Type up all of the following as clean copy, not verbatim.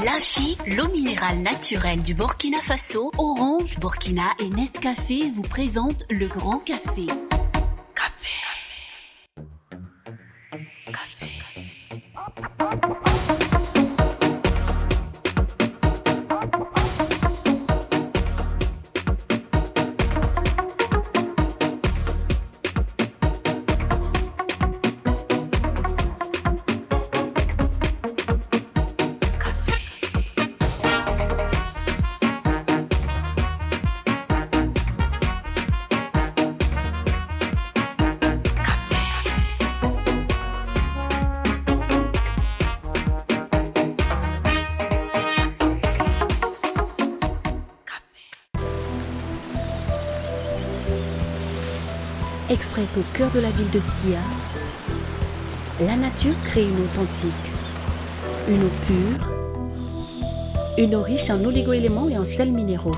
Lafi, l'eau minérale naturelle du Burkina Faso, Orange, Burkina et Nescafé vous présentent le Grand Café. Extraite au cœur de la ville de Sia, la nature crée une eau authentique, une eau pure, une eau riche en oligo-éléments et en sels minéraux.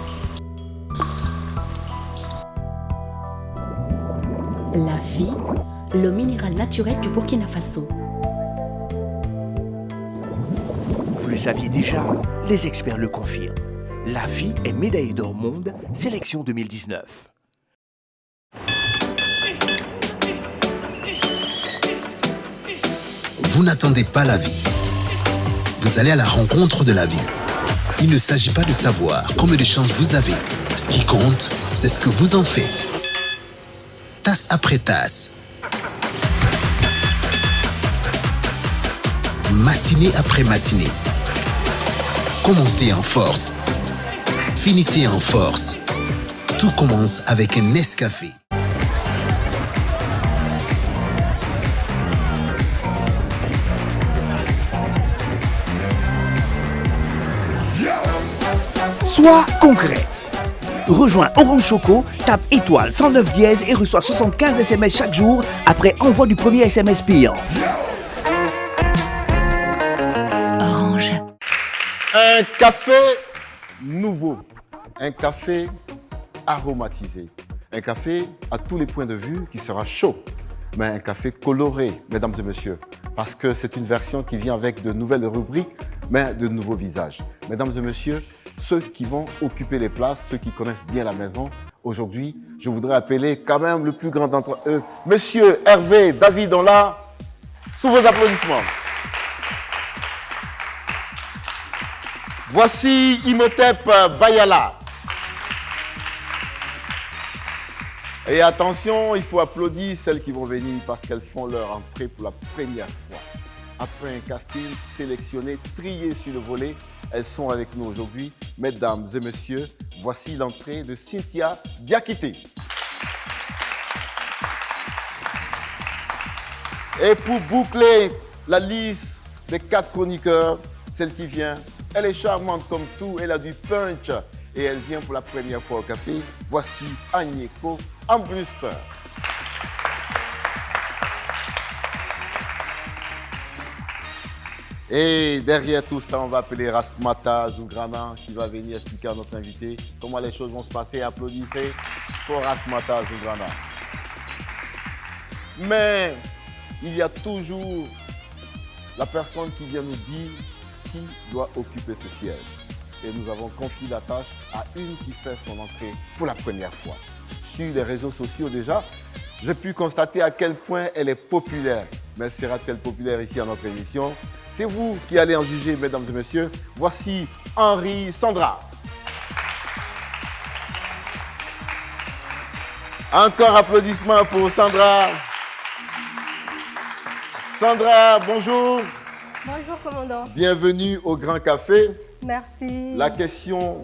Lafi, l'eau minérale naturelle du Burkina Faso. Vous le saviez déjà, les experts le confirment. Lafi est médaillée d'or monde, sélection 2019. Vous n'attendez pas la vie. Vous allez à la rencontre de la vie. Il ne s'agit pas de savoir combien de chances vous avez. Ce qui compte, c'est ce que vous en faites. Tasse après tasse. Matinée après matinée. Commencez en force. Finissez en force. Tout commence avec un Nescafé. Sois concret. Rejoins Orange Choco, tape étoile 109 dièse et reçois 75 SMS chaque jour après envoi du premier SMS payant. Orange. Un café nouveau, un café aromatisé, un café à tous les points de vue qui sera chaud, mais un café coloré, mesdames et messieurs, parce que c'est une version qui vient avec de nouvelles rubriques, mais de nouveaux visages. Mesdames et messieurs, ceux qui vont occuper les places, ceux qui connaissent bien la maison, aujourd'hui, je voudrais appeler quand même le plus grand d'entre eux, Monsieur Hervé David Onla, sous vos applaudissements. Voici Imhotep Bayala. Et attention, il faut applaudir celles qui vont venir parce qu'elles font leur entrée pour la première fois. Après un casting sélectionné, trié sur le volet, elles sont avec nous aujourd'hui. Mesdames et messieurs, voici l'entrée de Cynthia Diakité. Et pour boucler la liste des 4 chroniqueurs, celle qui vient, elle est charmante comme tout, elle a du punch et elle vient pour la première fois au café. Voici Agneko Ambluster. Et derrière tout ça, on va appeler Rasmata Zougrana qui va venir expliquer à notre invité comment les choses vont se passer. Applaudissez pour Rasmata Zougrana. Mais il y a toujours la personne qui vient nous dire qui doit occuper ce siège. Et nous avons confié la tâche à une qui fait son entrée pour la première fois. Sur les réseaux sociaux déjà, j'ai pu constater à quel point elle est populaire. Mais sera-t-elle populaire ici à notre émission? C'est vous qui allez en juger, mesdames et messieurs. Voici Henri Sandra. Encore applaudissements pour Sandra. Sandra, bonjour. Bonjour, commandant. Bienvenue au Grand Café. Merci. La question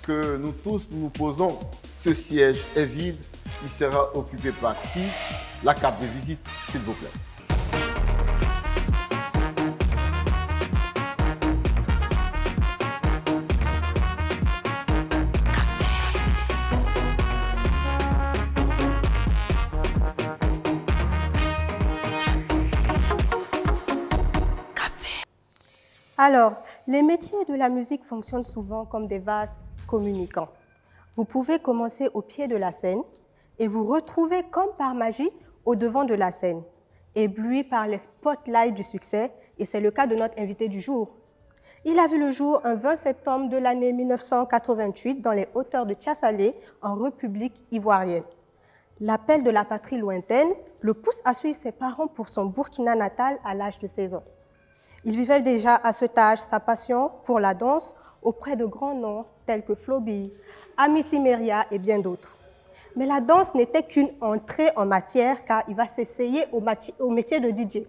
que nous tous nous posons, ce siège est vide. Il sera occupé par qui? La carte de visite, s'il vous plaît. Alors, les métiers de la musique fonctionnent souvent comme des vases communicants. Vous pouvez commencer au pied de la scène et vous retrouver comme par magie au devant de la scène, ébloui par les spotlights du succès Et c'est le cas de notre invité du jour. Il a vu le jour un 20 septembre de l'année 1988 dans les hauteurs de Tiasalé, en République ivoirienne. L'appel de la patrie lointaine le pousse à suivre ses parents pour son Burkina natal à l'âge de 16 ans. Il vivait déjà à cet âge sa passion pour la danse auprès de grands noms tels que Floby, Amity Meria et bien d'autres. Mais la danse n'était qu'une entrée en matière car il va s'essayer au métier de DJ.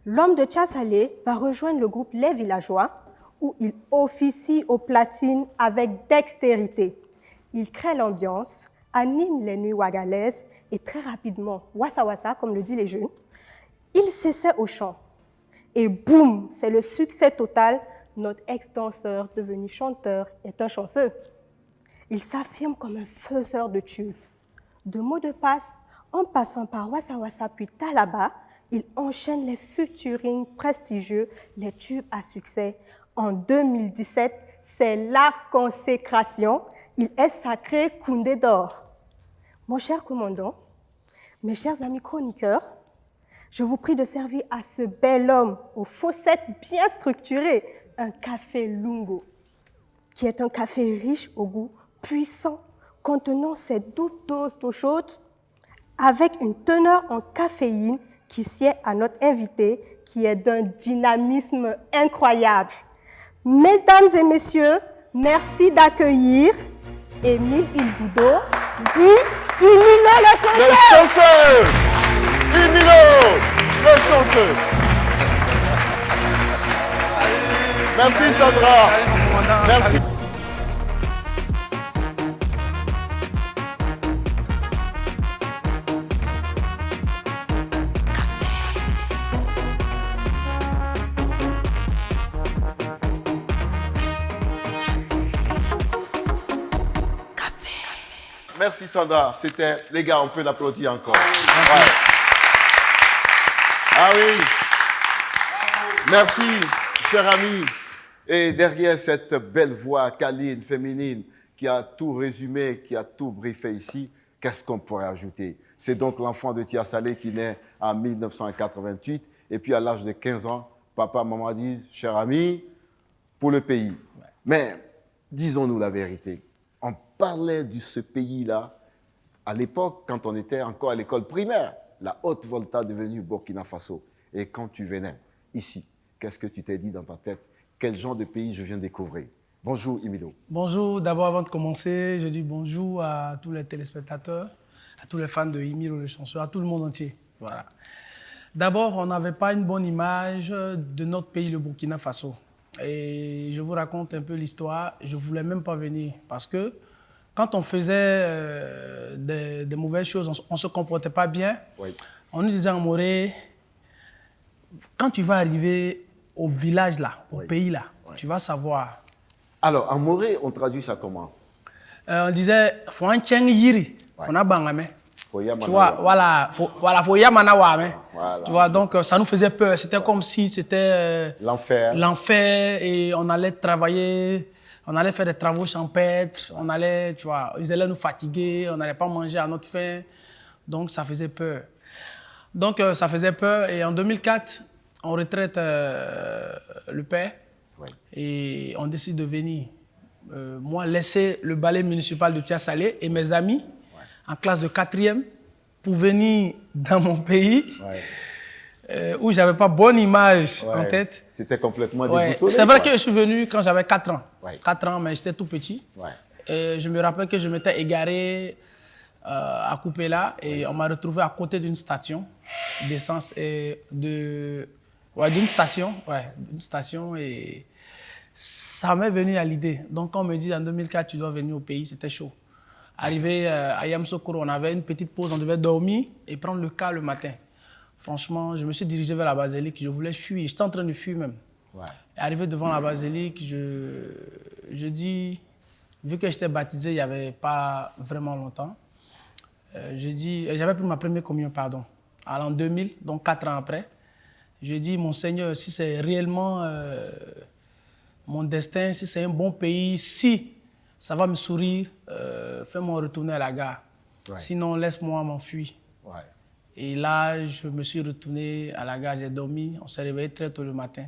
L'homme de Tiasalé va rejoindre le groupe Les Villageois où il officie aux platines avec dextérité. Il crée l'ambiance, anime les nuits ouagalaises et très rapidement, wassa wassa comme le disent les jeunes, il s'essaie au chant. Et boum, c'est le succès total. Notre ex-danseur devenu chanteur est un chanceux. Il s'affirme comme un faiseur de tubes. De mots de passe, en passant par Wassa Wassa puis Talaba, il enchaîne les featuring prestigieux, les tubes à succès. En 2017, c'est la consécration. Il est sacré Koundé d'or. Mon cher commandant, mes chers amis chroniqueurs, je vous prie de servir à ce bel homme aux fossettes bien structurées un café Lungo, qui est un café riche au goût, puissant, contenant cette douce dose d'eau chaude, avec une teneur en caféine qui sied à notre invité, qui est d'un dynamisme incroyable. Mesdames et messieurs, merci d'accueillir Émile Ilboudo, dit Imilo le chanceux. Le chanceux Imilo le chanceux. Merci Sandra. Merci. Merci Sandra, c'était, les gars, on peut l'applaudir encore. Ouais. Ah oui. Merci, cher ami. Et derrière cette belle voix câline, féminine, qui a tout résumé, qui a tout briefé ici, qu'est-ce qu'on pourrait ajouter? C'est donc l'enfant de Tiasalé qui naît en 1988. Et puis à l'âge de 15 ans, papa, maman disent, cher ami, pour le pays. Ouais. Mais disons-nous la vérité. On parlait de ce pays-là à l'époque, quand on était encore à l'école primaire, la Haute-Volta devenue Burkina Faso. Et quand tu venais ici, qu'est-ce que tu t'es dit dans ta tête? Quel genre de pays je viens découvrir? Bonjour, Imilo. Bonjour. D'abord, avant de commencer, je dis bonjour à tous les téléspectateurs, à tous les fans de Imilo le chanceux, à tout le monde entier. Voilà. D'abord, on n'avait pas une bonne image de notre pays, le Burkina Faso. Et je vous raconte un peu l'histoire. Je ne voulais même pas venir parce que quand on faisait des mauvaises choses, on ne se comportait pas bien. Oui. On nous disait en Morée, quand tu vas arriver au village là, au pays là, tu vas savoir. Alors, en Morée, on traduit ça comment? On disait, faut un tcheng yiri, faut un bangame. Tu vois, voilà, faut yamana wame. Tu vois, donc ça nous faisait peur. C'était comme si c'était l'enfer. L'enfer et on allait travailler, on allait faire des travaux champêtres, on allait, tu vois, ils allaient nous fatiguer, on n'allait pas manger à notre faim. Donc ça faisait peur. Donc ça faisait peur et en 2004, on retraite le père et on décide de venir. Moi, laisser le ballet municipal de Tiasalé et mes amis en classe de 4e pour venir dans mon pays où je n'avais pas bonne image en tête. Tu étais complètement déboussolé. C'est vrai que je suis venu quand j'avais 4 ans. 4 ans, mais j'étais tout petit. Et je me rappelle que je m'étais égaré à Coupéla et on m'a retrouvé à côté d'une station d'essence et d'une station et ça m'est venu à l'idée. Donc quand on me dit en 2004 tu dois venir au pays, c'était chaud. Arrivé à Yamoussoukro, on avait une petite pause, on devait dormir et prendre le car le matin. Franchement, je me suis dirigé vers la basilique, je voulais fuir, j'étais en train de fuir même. Arrivé devant la basilique, je dis, vu que j'étais baptisé il n'y avait pas vraiment longtemps, j'avais pris ma première communion, pardon, en 2000, donc 4 ans après. Je dis, mon Seigneur, si c'est réellement mon destin, si c'est un bon pays, si ça va me sourire, fais-moi retourner à la gare. Sinon, laisse-moi m'enfuir. Et là, je me suis retourné à la gare, j'ai dormi, on s'est réveillé très tôt le matin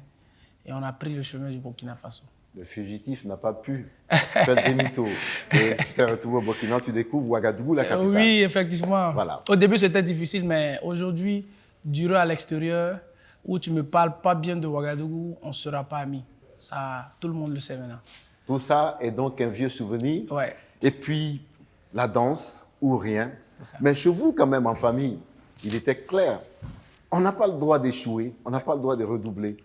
et on a pris le chemin du Burkina Faso. Le fugitif n'a pas pu faire demi-tour. Et tu t'es retrouvé au Burkina, tu découvres Ouagadougou, la capitale. Oui, effectivement. Voilà. Au début, c'était difficile, mais aujourd'hui, durer à l'extérieur, où tu ne me parles pas bien de Ouagadougou, on ne sera pas amis. Ça, tout le monde le sait maintenant. Tout ça est donc un vieux souvenir. Ouais. Et puis, la danse ou rien. Mais chez vous, quand même, en famille, il était clair. On n'a pas le droit d'échouer, on n'a pas le droit de redoubler.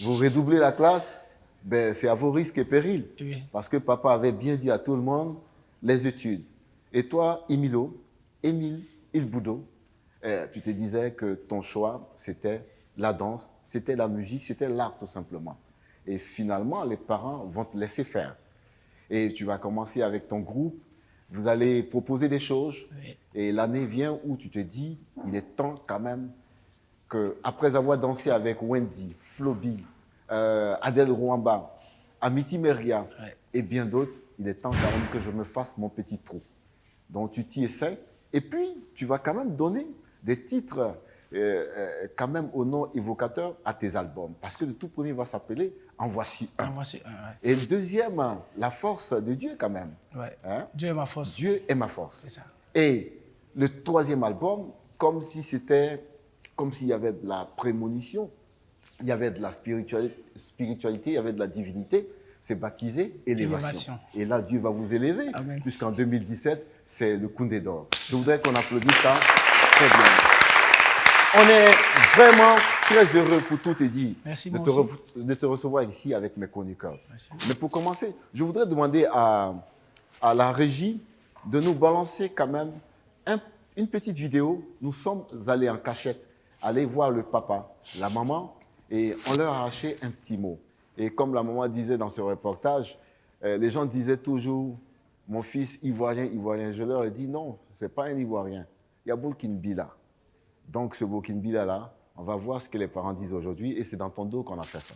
Vous redoublez la classe, ben, c'est à vos risques et périls. Oui. Parce que papa avait bien dit à tout le monde, les études. Et toi, Émile Ilboudo, tu te disais que ton choix, c'était la danse, c'était la musique, c'était l'art tout simplement. Et finalement, les parents vont te laisser faire. Et tu vas commencer avec ton groupe, vous allez proposer des choses. Oui. Et l'année vient où tu te dis, il est temps quand même qu'après avoir dansé avec Wendy, Floby, Adèle Rwamba, Amity Meria et bien d'autres, il est temps quand même que je me fasse mon petit trou. Donc tu t'y essaies. Et puis, tu vas quand même donner des titres quand même au nom évocateur à tes albums. Parce que le tout premier va s'appeler En voici un. En voici un, ouais. Et le deuxième, La force de Dieu quand même. Ouais. Hein? Dieu est ma force. Dieu est ma force. C'est ça. Et le troisième album, comme si c'était, comme s'il y avait de la prémonition, il y avait de la spiritualité, il y avait de la divinité, c'est baptisé élévation. Et là, Dieu va vous élever, puisqu'en 2017, c'est le Koundé d'or. Je voudrais qu'on applaudisse ça très bien. On est vraiment très heureux pour tout te dire de te recevoir ici avec mes chroniqueurs. Merci. Mais pour commencer, je voudrais demander à la régie de nous balancer quand même une petite vidéo. Nous sommes allés en cachette, aller voir le papa, la maman, et on leur a arraché un petit mot. Et comme la maman disait dans ce reportage, les gens disaient toujours, mon fils ivoirien, ivoirien. Je leur ai dit non, ce n'est pas un ivoirien, il y a Burkinabé. Donc ce Burkinabé là, on va voir ce que les parents disent aujourd'hui et c'est dans ton dos qu'on a fait ça.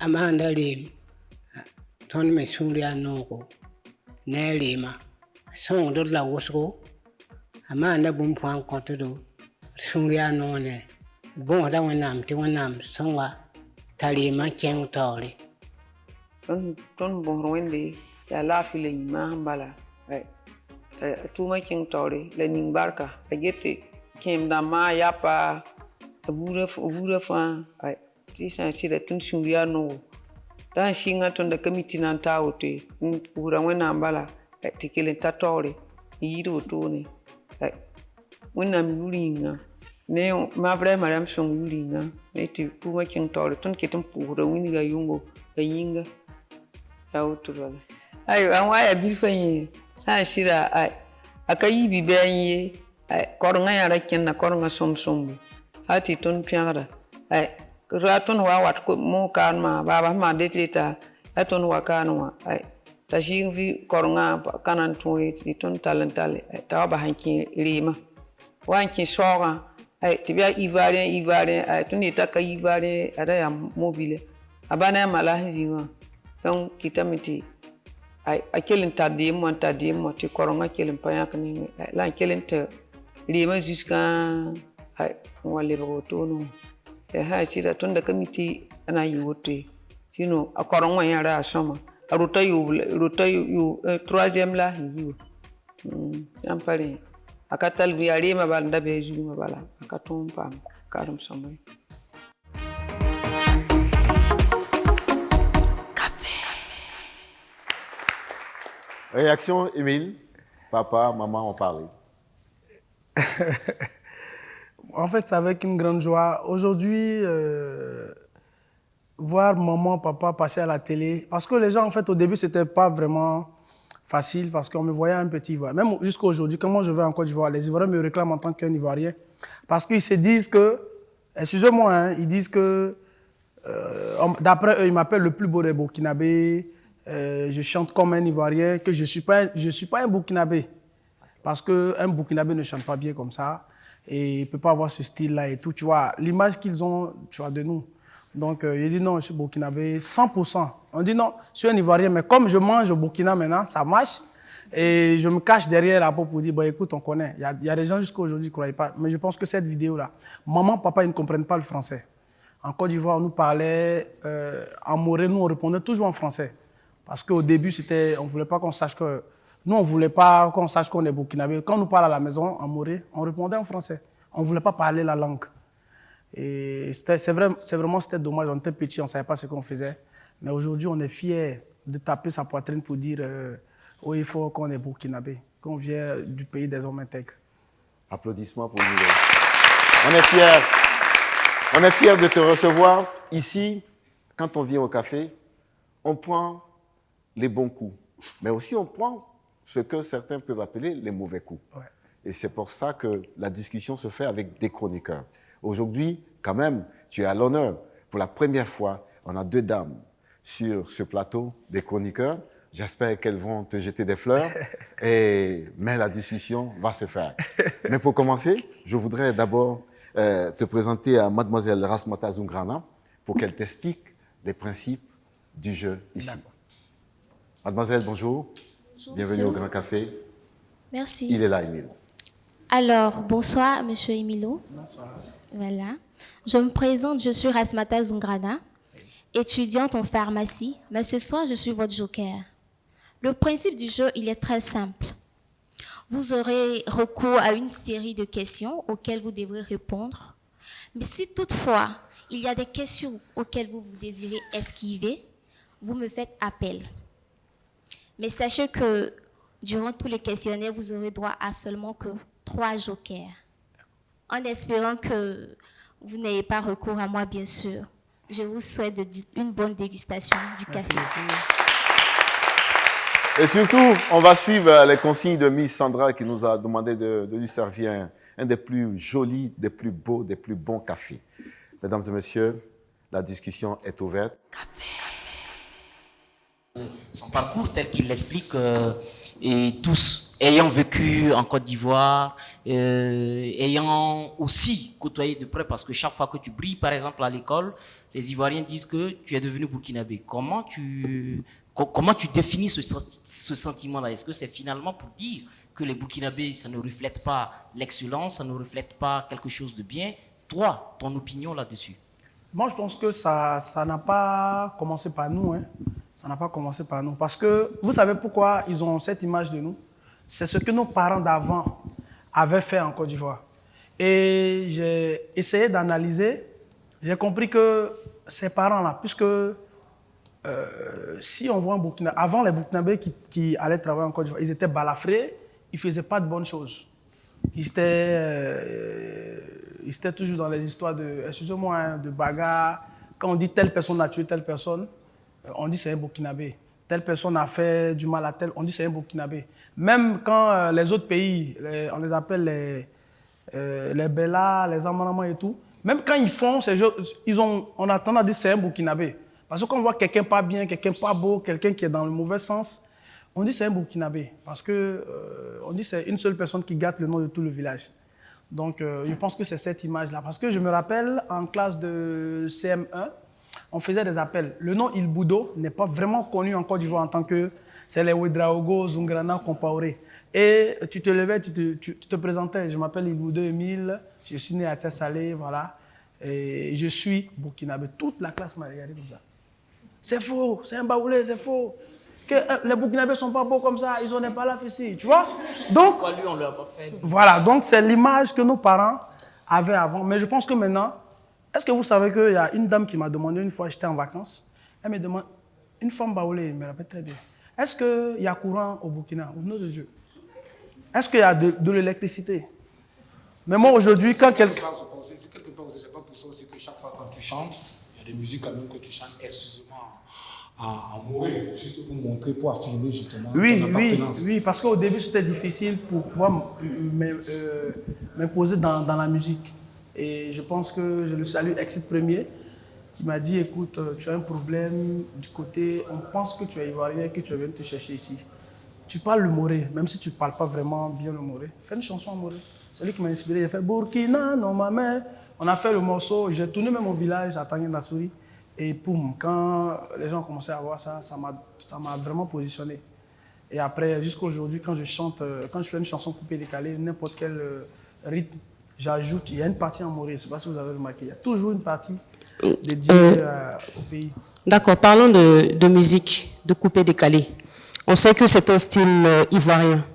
Amanda Lim, ton me suria noko, ne lima, song de la wosco, Amanda Bumpuan Cotodo, suria none, bon dawanam, tiwanam, songa, talima cheng tori. Ton bon wende, ya lafi le yima bala, tuma cheng tori, le nimbarka, agete, kem dama yapa, a bura fan, Tisan sida tun suria no dan shinga ton da kamiti nan tawote ura wena mbala tikele tatore yido tone wena yuringa ne ma vre maram son yuringa ne ti kuma kin tore ton ketum pura wini ga yungo ga yinga ya utula ayo an waya bilfanye ha shira akayi bi benye koronga ya rakken na koronga somsombu hati ton piara Raton wa wat mo kanma baba ma detleta aton wa kanwa ta vi koronga kanan tuwe ton talentale ta ba hanki rima wanki soga tibia ivarien ton itaka ivarien ada ya mobile abana mala hinwa donc kitamiti akelin tadimo ti koronga kelin payak ni la kelin te rima jusqu'à wale rotono ha sida tun da kamiti ana yi wote sino a koron wan yara a sama a ruta yu troisième la yi san pare aka talbi are ma bal da be ju ma bala aka ton pam karam samay Réaction, Émile, papa, maman ont parlé. En fait, c'est avec une grande joie. Aujourd'hui, voir maman, papa passer à la télé, parce que les gens, en fait, au début, c'était pas vraiment facile, parce qu'on me voyait un petit Ivoirien. Même jusqu'à aujourd'hui, comment je vais en Côte d'Ivoire, les Ivoiriens me réclament en tant qu'un Ivoirien, parce qu'ils se disent que, excusez-moi, hein, ils disent que, d'après eux, ils m'appellent le plus beau des Burkinabés, je chante comme un Ivoirien, que je suis pas un Burkinabé, parce qu'un Burkinabé ne chante pas bien comme ça. Et il ne peut pas avoir ce style-là et tout, tu vois, l'image qu'ils ont, tu vois, de nous. Donc, il dit non, je suis burkinabé 100%. On dit non, je suis un Ivoirien, mais comme je mange au Burkina maintenant, ça marche. Et je me cache derrière la peau pour dire, bah, écoute, on connaît. Il y a des gens jusqu'à aujourd'hui qui ne croyaient pas. Mais je pense que cette vidéo-là, maman, papa, ils ne comprennent pas le français. En Côte d'Ivoire, on nous parlait en moré, nous, on répondait toujours en français. Parce qu'au début, on ne voulait pas qu'on sache que... Nous, on ne voulait pas qu'on sache qu'on est burkinabé. Quand on nous parle à la maison, en moré, on répondait en français. On ne voulait pas parler la langue. Et c'était dommage, on était petits, on ne savait pas ce qu'on faisait. Mais aujourd'hui, on est fiers de taper sa poitrine pour dire oui, il faut qu'on est burkinabé, qu'on vient du pays des hommes intègres. Applaudissements pour nous. On est fiers. On est fiers de te recevoir. Ici, quand on vient au café, on prend les bons coups. Mais aussi, on prend ce que certains peuvent appeler les mauvais coups. Ouais. Et c'est pour ça que la discussion se fait avec des chroniqueurs. Aujourd'hui, quand même, tu es à l'honneur. Pour la première fois, on a 2 dames sur ce plateau des chroniqueurs. J'espère qu'elles vont te jeter des fleurs, mais la discussion va se faire. Mais pour commencer, je voudrais d'abord te présenter à mademoiselle Rasmata Zungrana pour qu'elle t'explique les principes du jeu ici. Mademoiselle, bonjour. Bonjour. Bienvenue au Grand Café. Merci. Il est là, Emile. Alors, bonsoir, monsieur Emilo. Bonsoir. Voilà. Je me présente, je suis Rasmata Zungrana, étudiante en pharmacie, mais ce soir, je suis votre joker. Le principe du jeu, il est très simple. Vous aurez recours à une série de questions auxquelles vous devrez répondre. Mais si toutefois, il y a des questions auxquelles vous désirez esquiver, vous me faites appel. Mais sachez que durant tous les questionnaires, vous aurez droit à seulement que 3 jokers. En espérant que vous n'ayez pas recours à moi, bien sûr. Je vous souhaite une bonne dégustation du café. Et surtout, on va suivre les consignes de Miss Sandra qui nous a demandé de lui servir un des plus jolis, des plus beaux, des plus bons cafés. Mesdames et messieurs, la discussion est ouverte. Son parcours tel qu'il l'explique, et tous, ayant vécu en Côte d'Ivoire, ayant aussi côtoyé de près, parce que chaque fois que tu brilles, par exemple à l'école, les Ivoiriens disent que tu es devenu burkinabé. Comment tu définis ce sentiment-là? Est-ce que c'est finalement pour dire que les burkinabés, ça ne reflète pas l'excellence, ça ne reflète pas quelque chose de bien? Toi, ton opinion là-dessus? Moi, je pense que ça n'a pas commencé par nous. Hein. Ça n'a pas commencé par nous. Parce que vous savez pourquoi ils ont cette image de nous? C'est ce que nos parents d'avant avaient fait en Côte d'Ivoire. Et j'ai essayé d'analyser. J'ai compris que ces parents-là, puisque si on voit un Burkinabé, avant les Burkinabés qui allaient travailler en Côte d'Ivoire, ils étaient balafrés, ils ne faisaient pas de bonnes choses. Ils étaient toujours dans les histoires de bagarre. Quand on dit telle personne a tué telle personne, on dit c'est un Burkinabé. Telle personne a fait du mal à telle, on dit c'est un Burkinabé. Même quand les autres pays, on les appelle les Bellas, les Amanama et tout, même quand ils font ces jeux, on a tendance à dire c'est un Burkinabé. Parce que quand on voit quelqu'un pas bien, quelqu'un pas beau, quelqu'un qui est dans le mauvais sens, on dit c'est un Burkinabé. Parce que on dit c'est une seule personne qui gâte le nom de tout le village. Donc je pense que c'est cette image-là. Parce que je me rappelle en classe de CM1, on faisait des appels. Le nom Il Boudo n'est pas vraiment connu en Côte d'Ivoire en tant que c'est les Ouedraogo, Zungrana, Compaoré. Et tu te levais, tu te présentais. Je m'appelle Il Boudo Emile, je suis né à Tessalé, voilà. Et je suis burkinabé. Toute la classe m'a regardé comme ça. C'est faux, c'est un baoulé, c'est faux. Que les burkinabés ne sont pas beaux comme ça, ils ont pas la ici, tu vois. Donc, lui, on leur a pas fait. Voilà, donc c'est l'image que nos parents avaient avant. Mais je pense que maintenant, est-ce que vous savez qu'il y a une dame qui m'a demandé une fois, j'étais en vacances, elle me demande, une femme baoulée, elle me rappelle très bien, est-ce qu'il y a courant au Burkina, au nom de Dieu? Est-ce qu'il y a de l'électricité? Mais moi aujourd'hui, quand quelqu'un... C'est quelque part aussi, c'est pas pour ça aussi que chaque fois quand tu chantes, il y a des musiques quand même que tu chantes exclusivement à mourir, juste pour montrer, pour affirmer justement ton appartenance. Oui, parce qu'au début c'était difficile pour pouvoir m'imposer dans la musique. Et je pense que je le salue Exit Premier, qui m'a dit, écoute, tu as un problème du côté, on pense que tu es ivoirien, que tu viens te chercher ici. Tu parles le moré, même si tu ne parles pas vraiment bien le moré. Fais une chanson en moré. C'est lui qui m'a inspiré, il a fait Burkina, non ma mère. On a fait le morceau, j'ai tourné même au village à Tanguy Nassouri. Et poum, quand les gens commençaient à voir ça, ça m'a vraiment positionné. Et après, jusqu'à aujourd'hui, quand je chante, quand je fais une chanson coupée décalée, n'importe quel rythme, j'ajoute, il y a une partie en morée, je ne sais pas si vous avez remarqué, il y a toujours une partie dédiée au pays. D'accord, parlons de musique, de coupé décalé. On sait que c'est un style ivoirien.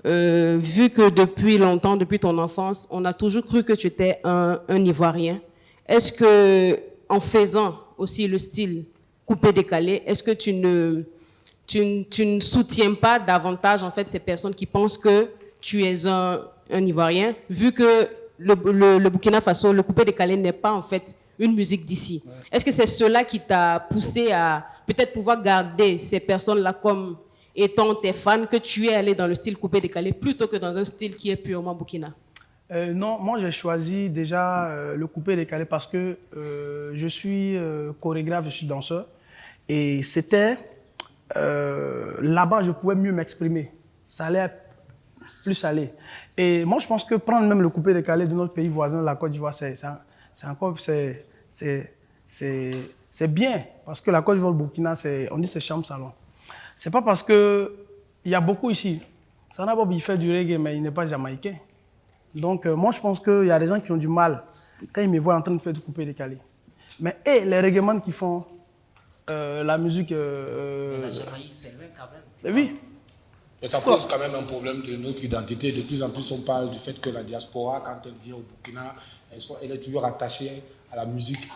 Vu que depuis longtemps, depuis ton enfance, on a toujours cru que tu étais un Ivoirien, est-ce que, en faisant aussi le style coupé décalé, est-ce que tu ne soutiens pas davantage en fait ces personnes qui pensent que tu es un Ivoirien, vu que le Burkina Faso, le coupé décalé n'est pas en fait une musique d'ici. Ouais. Est-ce que c'est cela qui t'a poussé à peut-être pouvoir garder ces personnes-là comme étant tes fans, que tu es allé dans le style coupé décalé plutôt que dans un style qui est purement Burkina? Non, moi j'ai choisi déjà le coupé décalé parce que je suis chorégraphe, je suis danseur. Et c'était, là-bas je pouvais mieux m'exprimer. Ça allait plus aller. Et moi je pense que prendre même le coupé décalé de notre pays voisin, la Côte d'Ivoire, c'est bien. Parce que la Côte d'Ivoire, le Burkina, on dit c'est chambre salon. C'est pas parce qu'il y a beaucoup ici. Sanabob, il fait du reggae, mais il n'est pas jamaïcain. Donc, moi, je pense qu'il y a des gens qui ont du mal quand ils me voient en train de faire du coupé décalé. Mais les reggaeman qui font la musique... la Jamaïque, c'est loin quand même. Oui. Mais ça pose quand même un problème de notre identité. De plus en plus, on parle du fait que la diaspora, quand elle vient au Burkina, elle est toujours attachée à la musique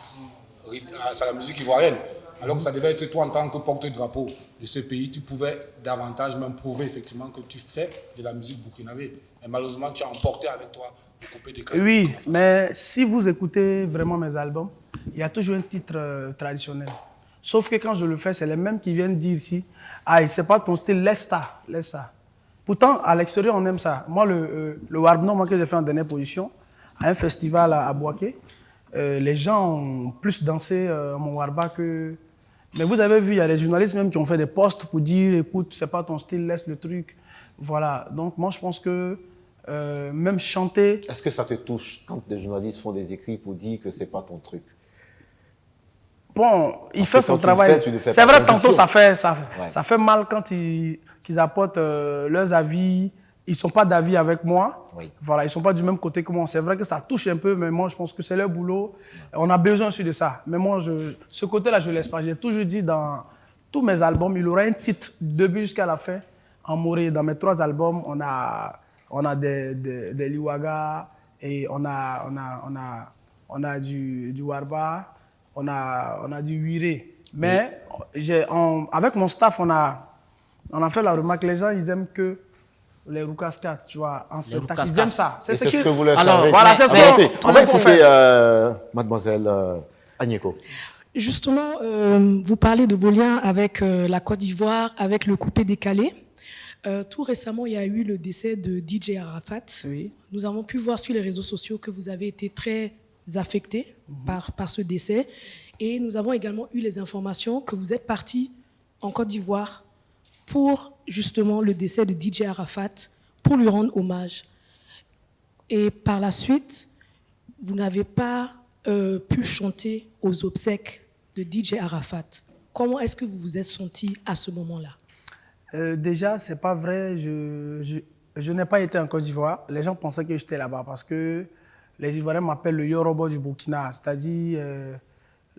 ivoirienne. Alors que ça devait être toi en tant que porte-drapeau de ce pays, tu pouvais davantage même prouver effectivement que tu fais de la musique burkinabé. Mais malheureusement, tu as emporté avec toi le coupé décalé. Oui, mais si vous écoutez vraiment mes albums, il y a toujours un titre traditionnel. Sauf que quand je le fais, c'est les mêmes qui viennent dire ici, ah, c'est pas ton style, laisse ça, laisse ça. Pourtant, à l'extérieur, on aime ça. Moi, le Warbno, moi, que j'ai fait en dernière position, à un festival à Bouaké, les gens ont plus dansé mon Warba que... Mais vous avez vu, il y a des journalistes même qui ont fait des posts pour dire, écoute, c'est pas ton style, laisse le truc. Voilà. Donc moi, je pense que même chanter... Est-ce que ça te touche quand des journalistes font des écrits pour dire que c'est pas ton truc? Bon, il fait son travail. C'est vrai, tantôt, ça fait mal quand ils apportent leurs avis. Ils ne sont pas d'avis avec moi. Oui. Voilà, ils ne sont pas du même côté que moi. C'est vrai que ça touche un peu, mais moi, je pense que c'est leur boulot. On a besoin aussi de ça. Mais moi, ce côté-là, je ne laisse pas. J'ai toujours dit dans tous mes albums, il y aura un titre du début jusqu'à la fin en moré. Dans mes 3 albums, on a des Liwaga, et on a du Warba, on a du Wiré. Mais avec mon staff, on a fait la remarque. Les gens, ils aiment que les Roukas-4, tu vois, en spectacle, ils aiment ça. C'est ce que vous leur savez. Alors, voilà, c'est ce qu'on on va écouter mademoiselle Agneko. Justement, vous parlez de vos liens avec la Côte d'Ivoire, avec le coupé décalé. Tout récemment, il y a eu le décès de DJ Arafat. Oui. Nous avons pu voir sur les réseaux sociaux que vous avez été très affecté par ce décès. Et nous avons également eu les informations que vous êtes parti en Côte d'Ivoire pour justement le décès de DJ Arafat, pour lui rendre hommage. Et par la suite, vous n'avez pas pu chanter aux obsèques de DJ Arafat. Comment est-ce que vous vous êtes senti à ce moment-là? Déjà, c'est pas vrai. Je n'ai pas été en Côte d'Ivoire. Les gens pensaient que j'étais là-bas parce que les Ivoiriens m'appellent le Yoruba du Burkina, c'est-à-dire...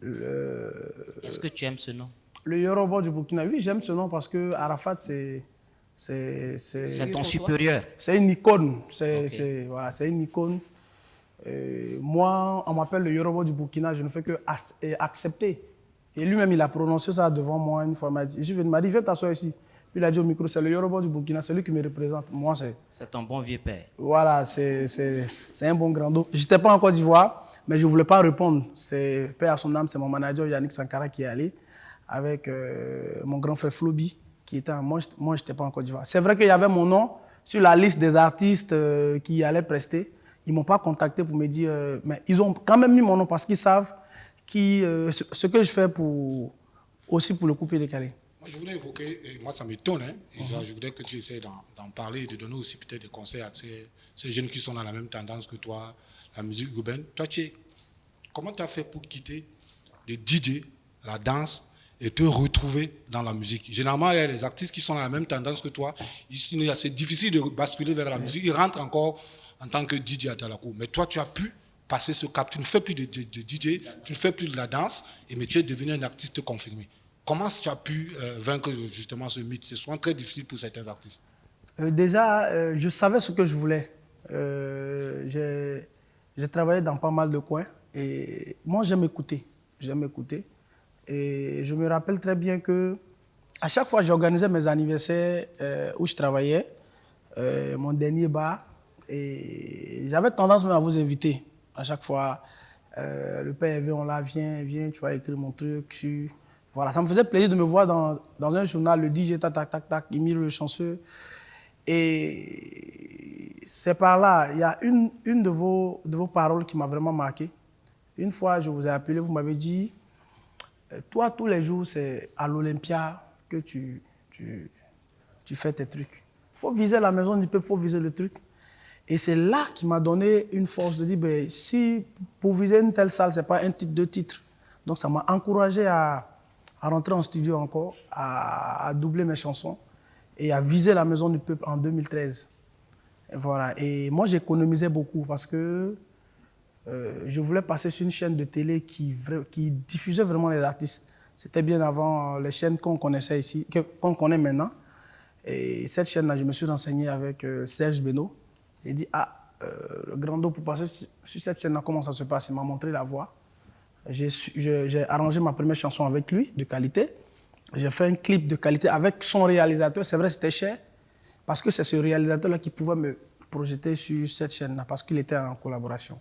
Est-ce que tu aimes ce nom? Le Yoruba du Burkina, oui, j'aime ce nom parce que Arafat, c'est ton supérieur. C'est une icône. Okay. Voilà, c'est une icône. Moi, on m'appelle le Yoruba du Burkina, je ne fais que accepter. Et lui-même, il a prononcé ça devant moi une fois. Il m'a dit, viens t'asseoir ici. Puis il a dit au micro, c'est le Yoruba du Burkina, c'est lui qui me représente. Moi, c'est ton bon vieux père. Voilà, c'est un bon grand dos. Je n'étais pas en Côte d'Ivoire, mais je ne voulais pas répondre. C'est père à son âme, c'est mon manager Yannick Sankara qui est allé avec mon grand frère Flobi, qui était moi, je n'étais pas en Côte d'Ivoire. C'est vrai qu'il y avait mon nom sur la liste des artistes qui allaient prester. Ils ne m'ont pas contacté pour me dire... mais ils ont quand même mis mon nom parce qu'ils savent ce que je fais aussi pour le coupé décalé. Moi, je voulais évoquer, et moi ça m'étonne, je voudrais que tu essaies d'en parler et de donner aussi peut-être des conseils à ces jeunes qui sont dans la même tendance que toi, la musique urbaine. Toi, comment tu as fait pour quitter le DJ la danse et te retrouver dans la musique. Généralement, il y a des artistes qui sont dans la même tendance que toi. C'est difficile de basculer vers la musique. Ils rentrent encore en tant que DJ à Talakou. Mais toi, tu as pu passer ce cap. Tu ne fais plus de DJ, tu ne fais plus de la danse, mais tu es devenu un artiste confirmé. Comment tu as pu vaincre justement ce mythe? C'est souvent très difficile pour certains artistes. Déjà, je savais ce que je voulais. J'ai travaillé dans pas mal de coins et moi, j'aime écouter. Et je me rappelle très bien que à chaque fois, j'organisais mes anniversaires où je travaillais, mon dernier bar, et j'avais tendance même à vous inviter. À chaque fois, le père on l'a, viens, tu vas écrire mon truc. Voilà, ça me faisait plaisir de me voir dans un journal, le DJ, tac, Émile le chanceux. Et c'est par là, il y a une de vos paroles qui m'a vraiment marqué. Une fois, je vous ai appelé, vous m'avez dit, toi, tous les jours, c'est à l'Olympia que tu fais tes trucs. Il faut viser la maison du peuple, il faut viser le truc. Et c'est là qui m'a donné une force de dire, ben, si pour viser une telle salle, ce n'est pas un titre, 2 titres. Donc ça m'a encouragé à rentrer en studio encore, à doubler mes chansons et à viser la maison du peuple en 2013. Et voilà. Et moi, j'économisais beaucoup parce que je voulais passer sur une chaîne de télé qui diffusait vraiment les artistes. C'était bien avant les chaînes qu'on connaissait ici, qu'on connaît maintenant. Et cette chaîne-là, je me suis renseigné avec Serge Beno. Il dit, le grand dos, pour passer sur cette chaîne-là, comment ça se passe? Il m'a montré la voie. J'ai arrangé ma première chanson avec lui, de qualité. J'ai fait un clip de qualité avec son réalisateur. C'est vrai, c'était cher, parce que c'est ce réalisateur-là qui pouvait me projeter sur cette chaîne-là, parce qu'il était en collaboration.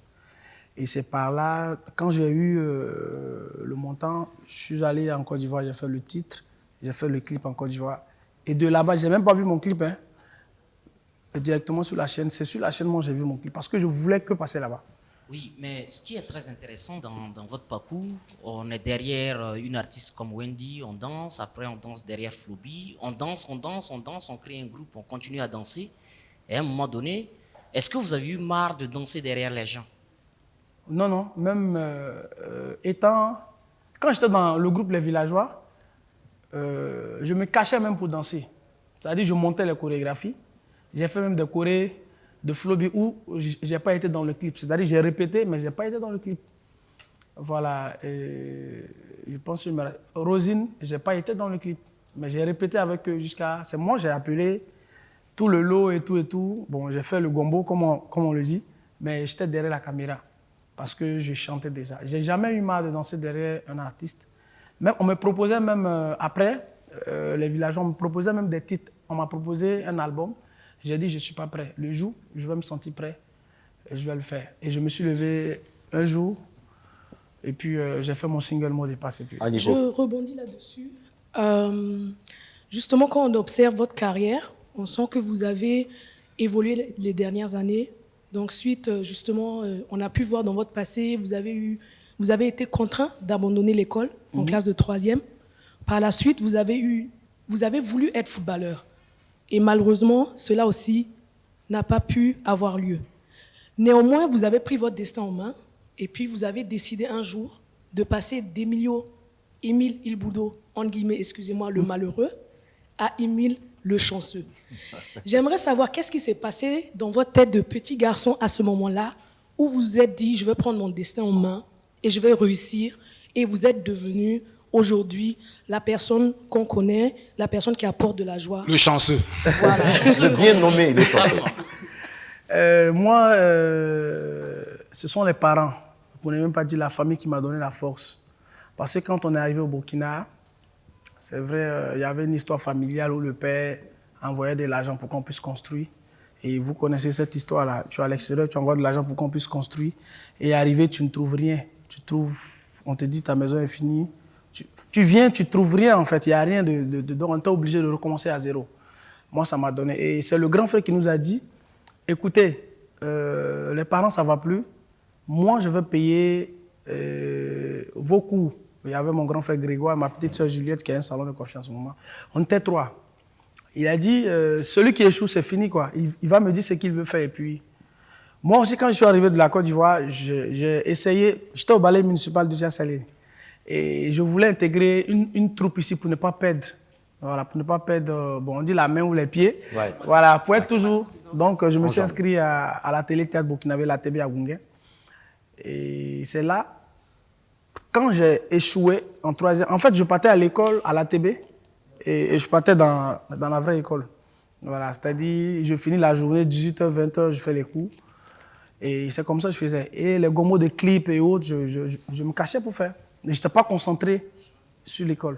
Et c'est par là, quand j'ai eu le montant, je suis allé en Côte d'Ivoire, j'ai fait le titre, j'ai fait le clip en Côte d'Ivoire. Et de là-bas, je n'ai même pas vu mon clip, directement sur la chaîne. C'est sur la chaîne que j'ai vu mon clip, parce que je voulais que passer là-bas. Oui, mais ce qui est très intéressant dans votre parcours, on est derrière une artiste comme Wendy, on danse, après on danse derrière Floby, on danse, on crée un groupe, on continue à danser. Et à un moment donné, est-ce que vous avez eu marre de danser derrière les gens? Non, même quand j'étais dans le groupe Les Villageois, je me cachais même pour danser. C'est-à-dire je montais les chorégraphies. J'ai fait même des chorés de Floby où je n'ai pas été dans le clip. C'est-à-dire j'ai répété, mais je n'ai pas été dans le clip. Voilà. Et je pense que Rosine, je n'ai pas été dans le clip. Mais j'ai répété avec eux jusqu'à... C'est moi, j'ai appelé tout le lot et tout. Bon, j'ai fait le gombo, comme on le dit, mais j'étais derrière la caméra parce que je chantais déjà. Je n'ai jamais eu marre de danser derrière un artiste. Mais on me proposait même, après, les villageois, on me proposait même des titres. On m'a proposé un album. J'ai dit, je ne suis pas prêt. Le jour, je vais me sentir prêt, je vais le faire. Et je me suis levé un jour, et puis j'ai fait mon single Mot dépassé. Je rebondis là-dessus. Justement, quand on observe votre carrière, on sent que vous avez évolué les dernières années. Donc, suite, justement, on a pu voir dans votre passé, vous avez été contraint d'abandonner l'école en classe de 3e. Par la suite, vous avez voulu être footballeur. Et malheureusement, cela aussi n'a pas pu avoir lieu. Néanmoins, vous avez pris votre destin en main et puis vous avez décidé un jour de passer d'Émile Ilboudo, entre guillemets, excusez-moi, le malheureux, à Émile le chanceux. J'aimerais savoir qu'est-ce qui s'est passé dans votre tête de petit garçon à ce moment-là où vous vous êtes dit, je vais prendre mon destin en main et je vais réussir, et vous êtes devenu aujourd'hui la personne qu'on connaît, la personne qui apporte de la joie. Le chanceux. Voilà. Le bien nommé, le chanceux. Moi, ce sont les parents, pour ne même pas dire la famille, qui m'a donné la force. Parce que quand on est arrivé au Burkina, c'est vrai, il y avait une histoire familiale où le père envoyait de l'argent pour qu'on puisse construire. Et vous connaissez cette histoire-là. Tu es à l'extérieur, tu envoies de l'argent pour qu'on puisse construire. Et arrivé, tu ne trouves rien. On te dit ta maison est finie. Tu viens, tu ne trouves rien en fait. Il n'y a rien donc on est obligé de recommencer à zéro. Moi, ça m'a donné. Et c'est le grand frère qui nous a dit, écoutez, les parents, ça ne va plus. Moi, je vais payer vos coûts. Il y avait mon grand frère Grégoire, ma petite soeur Juliette, qui a un salon de coiffure en ce moment. On était 3. Il a dit, celui qui échoue, c'est fini, quoi. Il va me dire ce qu'il veut faire. Et puis, moi aussi, quand je suis arrivé de la Côte d'Ivoire, j'ai essayé, j'étais au balai municipal de Tiassalé. Et je voulais intégrer une troupe ici pour ne pas perdre. Voilà, pour ne pas perdre, bon, on dit la main ou les pieds. Ouais. Voilà, pour être toujours. Donc, je me suis inscrit à la télé théâtre burkinabé, la TB à Gunguin. Et c'est là, quand j'ai échoué en 3e, en fait, je partais à l'école, à la TB, et je partais dans la vraie école. Voilà, c'est-à-dire, je finis la journée, 18h, 20h, je fais les cours. Et c'est comme ça que je faisais. Et les gomos de clips et autres, je me cachais pour faire. Je n'étais pas concentré sur l'école.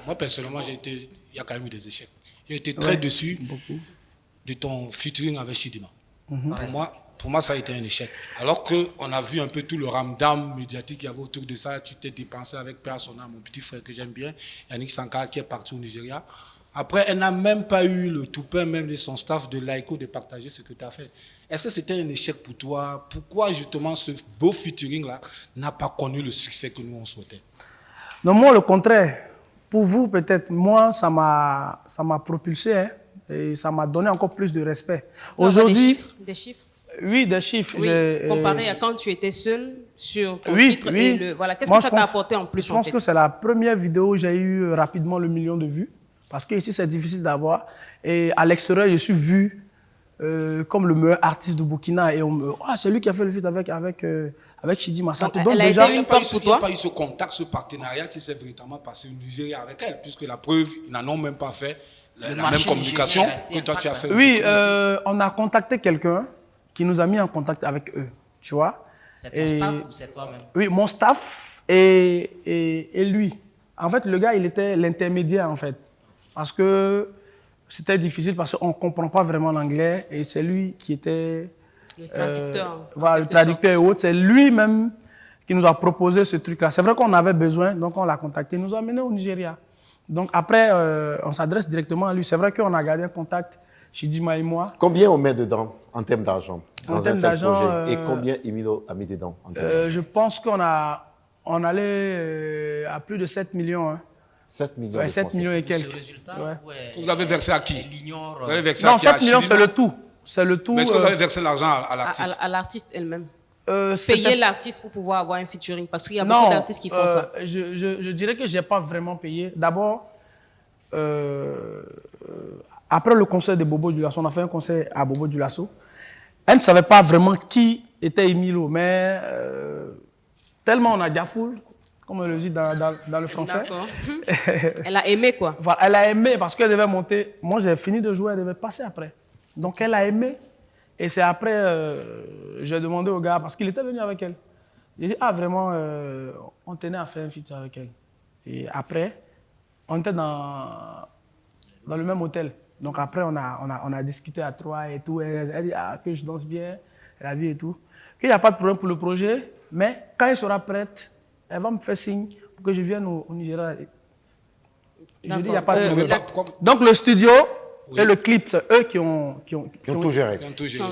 Moi, personnellement, il y a quand même eu des échecs. J'ai été très déçu de ton featuring avec Chidima. Pour moi, ça a été un échec. Alors qu'on a vu un peu tout le ramdam médiatique qu'il y avait autour de ça, tu t'es dépensé avec Persona, mon petit frère que j'aime bien, Yannick Sankara, qui est parti au Nigeria. Après, elle n'a même pas eu le toupin, même de son staff de Laïko, de partager ce que tu as fait. Est-ce que c'était un échec pour toi? Pourquoi, justement, ce beau featuring-là n'a pas connu le succès que nous, on souhaitait? Non, moi, le contraire. Pour vous, peut-être, moi, ça m'a propulsé, hein, et ça m'a donné encore plus de respect. Aujourd'hui, des chiffres. Oui, des chiffres. Oui, comparé à quand tu étais seul sur ton titre. Oui. Et voilà. Qu'est-ce que ça t'a apporté en plus? Je pense que c'est la première vidéo où j'ai eu rapidement le 1 million de vues. Parce qu'ici, c'est difficile d'avoir. Et à l'extérieur, je suis vu comme le meilleur artiste du Burkina. Et on me dit, c'est lui qui a fait le feat avec Chidima. Ça te donne déjà... Il n'y a pas eu ce contact, ce partenariat qui s'est véritablement passé au Nigeria avec elle, puisque la preuve, ils n'en ont même pas fait la même communication que toi tu as fait. Oui, on a contacté quelqu'un qui nous a mis en contact avec eux, tu vois. C'est ton staff ou c'est toi-même? Oui, mon staff et lui. En fait, le gars, il était l'intermédiaire, en fait. Parce que c'était difficile, parce qu'on ne comprend pas vraiment l'anglais. Et c'est lui qui était... Le traducteur. Voilà, le traducteur et autres. C'est lui-même qui nous a proposé ce truc-là. C'est vrai qu'on avait besoin, donc on l'a contacté. Il nous a amené au Nigeria. Donc après, on s'adresse directement à lui. C'est vrai qu'on a gardé un contact, Chidima et moi. Combien on met dedans en termes d'argent? En termes d'argent... Et combien Emilio a mis dedans en termes je pense qu'on allait à plus de 7 millions. Hein. 7 millions. Ouais, 7 millions et quelques. Vous avez versé à qui? Vous avez versé non, 7 millions, c'est le tout. C'est le tout. Mais est-ce que vous avez versé l'argent à l'artiste? À l'artiste elle-même. Payer l'artiste pour pouvoir avoir un featuring, parce qu'il y a beaucoup d'artistes qui font ça. Je dirais que je n'ai pas vraiment payé. D'abord, après le concert de Bobo Dioulasso, on a fait un concert à Bobo Dioulasso. Elle ne savait pas vraiment qui était Emilio, mais tellement on a déjà foule, comme on le dit dans le français. D'accord. Elle a aimé, quoi. Voilà, elle a aimé parce qu'elle devait monter. Moi, j'ai fini de jouer, elle devait passer après. Donc, elle a aimé. Et c'est après, j'ai demandé au gars, parce qu'il était venu avec elle. J'ai dit, vraiment, on tenait à faire un feature avec elle. Et après, on était dans le même hôtel. Donc après, on a discuté à trois et tout. Elle dit que je danse bien, la vie et tout. Qu'il n'y a pas de problème pour le projet, mais quand elle sera prête, elle va me faire signe pour que je vienne au Nigeria. Je dis, il n'y a pas de problème. Donc le studio et le clip, c'est eux qui ont tout géré.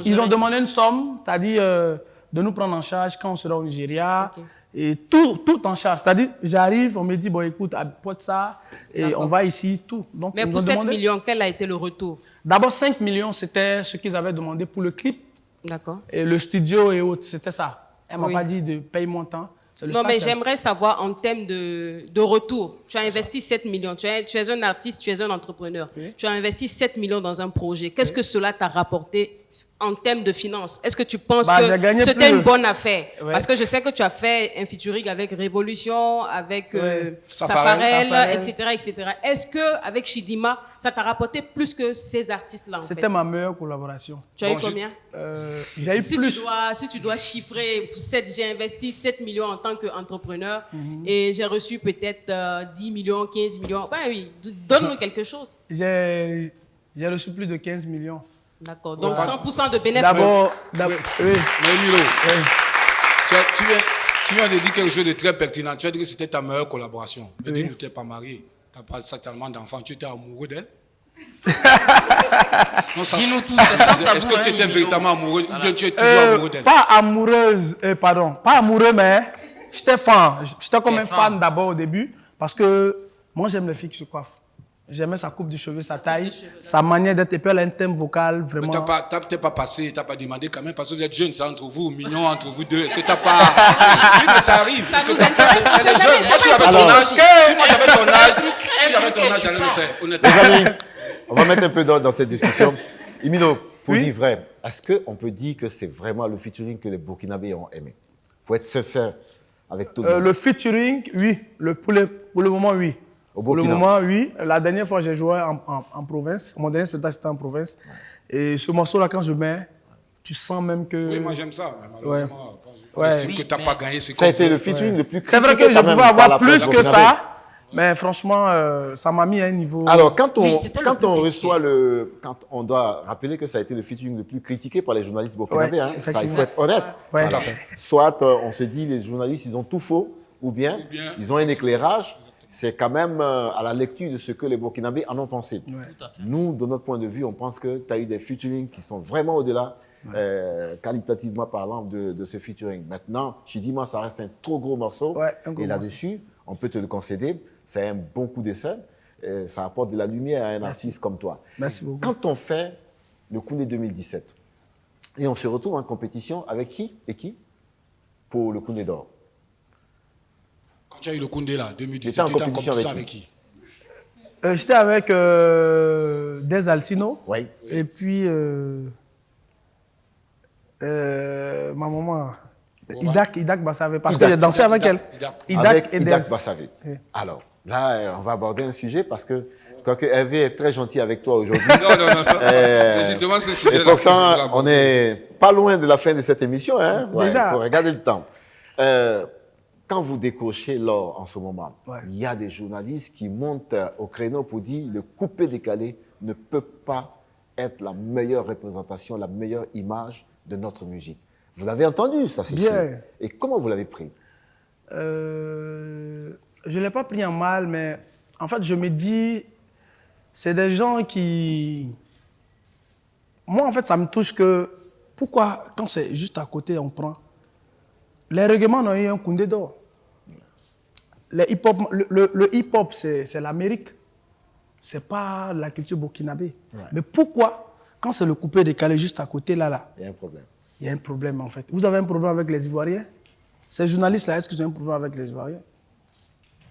Ils ont demandé une somme, c'est-à-dire de nous prendre en charge quand on sera au Nigeria. Okay. Et tout en charge. C'est-à-dire, j'arrive, on me dit, bon, écoute, apporte ça, et on va ici, tout. Donc, mais pour 7 millions, quel a été le retour? D'abord, 5 millions, c'était ce qu'ils avaient demandé pour le clip. D'accord. Et le studio et autres, c'était ça. Elle ne m'a pas dit de payer mon temps. Non, mais j'aimerais savoir en termes de retour. Tu as investi 7 millions. Tu es un artiste, tu es un entrepreneur. Oui. Tu as investi 7 millions dans un projet. Qu'est-ce que cela t'a rapporté en termes de finances? Est-ce que tu penses que c'était une bonne affaire? Ouais. Parce que je sais que tu as fait un featuring avec Révolution, avec Safarel, etc. Est-ce qu'avec Chidima, ça t'a rapporté plus que ces artistes-là? C'était ma meilleure collaboration. Tu as eu combien? J'ai eu plus. Si tu dois chiffrer, j'ai investi 7 millions en tant qu'entrepreneur et j'ai reçu peut-être 10 millions, 15 millions. Ben oui, donne-nous quelque chose. J'ai reçu plus de 15 millions. D'accord, donc 100% de bénéfices. D'abord, oui. Mais Milo, tu viens de dire quelque chose de très pertinent. Tu as dit que c'était ta meilleure collaboration. Mais dis-nous, tu n'es pas marié. Tu n'as pas certainement d'enfant. Tu étais amoureux d'elle? Dis-nous tout. Est-ce que tu étais véritablement amoureux ou bien tu es toujours amoureux d'elle? Pas amoureuse, pardon. Pas amoureux, mais j'étais fan. J'étais comme un fan d'abord au début. Parce que moi, j'aime les filles qui se coiffent. J'aimais sa coupe de cheveux, sa taille, sa manière d'être. Et puis elle a un thème vocal vraiment. Mais t'as pas passé, t'as pas demandé quand même, parce que vous êtes jeunes, c'est entre vous, mignons entre vous deux. Est-ce que t'as pas. Oui, mais ça arrive. Parce que elle est jeune. Moi, si j'avais ton âge, j'allais le faire, honnêtement. Les amis, on va mettre un peu dans cette discussion. Imino, pour dire vrai, est-ce qu'on peut dire que c'est vraiment le featuring que les Burkinabés ont aimé? Il faut être sincère avec tout le monde. Le featuring, oui. Pour le moment, oui. Pour le moment, oui. La dernière fois, j'ai joué en province. Mon dernier spectacle, c'était en province. Et ce morceau-là, quand je mets, tu sens même que... Oui, moi, j'aime ça. Mais malheureusement, on estime que tu n'as pas gagné. Ça a été le featuring le plus critiqué. C'est vrai que je pouvais avoir plus que ça. Mais franchement, ça m'a mis à un niveau... Alors, quand on doit rappeler que ça a été le featuring le plus critiqué par les journalistes burkinabés, il faut être honnête. Ouais. Soit on se dit les journalistes, ils ont tout faux, ou bien ils ont un éclairage. C'est quand même à la lecture de ce que les Burkinabés en ont pensé. Nous, de notre point de vue, on pense que tu as eu des featuring qui sont vraiment au-delà, qualitativement parlant, de ce featuring. Maintenant, Chidima, ça reste un trop gros morceau. Et là-dessus, on peut te le concéder. C'est un bon coup d'essai. Ça apporte de la lumière à un artiste comme toi. Merci beaucoup. Quand on fait le Koundé 2017 et on se retrouve en compétition avec qui et qui pour le Koundé d'or? Quand tu as eu le Koundé là, 2017, tu étais en compétition avec qui? J'étais avec Des Altino. Oui. Et puis ma maman, Idak Bassavé, parce que j'ai dansé avec elle. Idak Bassavé. Alors, là, on va aborder un sujet parce que quoique Hervé est très gentil avec toi aujourd'hui. Non. C'est justement ce sujet-là. Et pourtant, on n'est pas loin de la fin de cette émission. Hein? Déjà. Il faut regarder le temps. Quand vous décrochez l'or en ce moment, il y a des journalistes qui montent au créneau pour dire le coupé-décalé ne peut pas être la meilleure représentation, la meilleure image de notre musique. Vous l'avez entendu, ça c'est sûr. Et comment vous l'avez pris? Je ne l'ai pas pris en mal, mais en fait, je me dis, c'est des gens qui... Moi, en fait, ça me touche que... Pourquoi, quand c'est juste à côté, on prend... Les règlements ont eu un Koundé d'or. Le hip-hop, c'est l'Amérique. Ce n'est pas la culture burkinabé. Mais pourquoi, quand c'est le coupé décalé juste à côté, là, il y a un problème. Il y a un problème, en fait. Vous avez un problème avec les Ivoiriens? Ces journalistes-là, est-ce qu'ils ont un problème avec les Ivoiriens?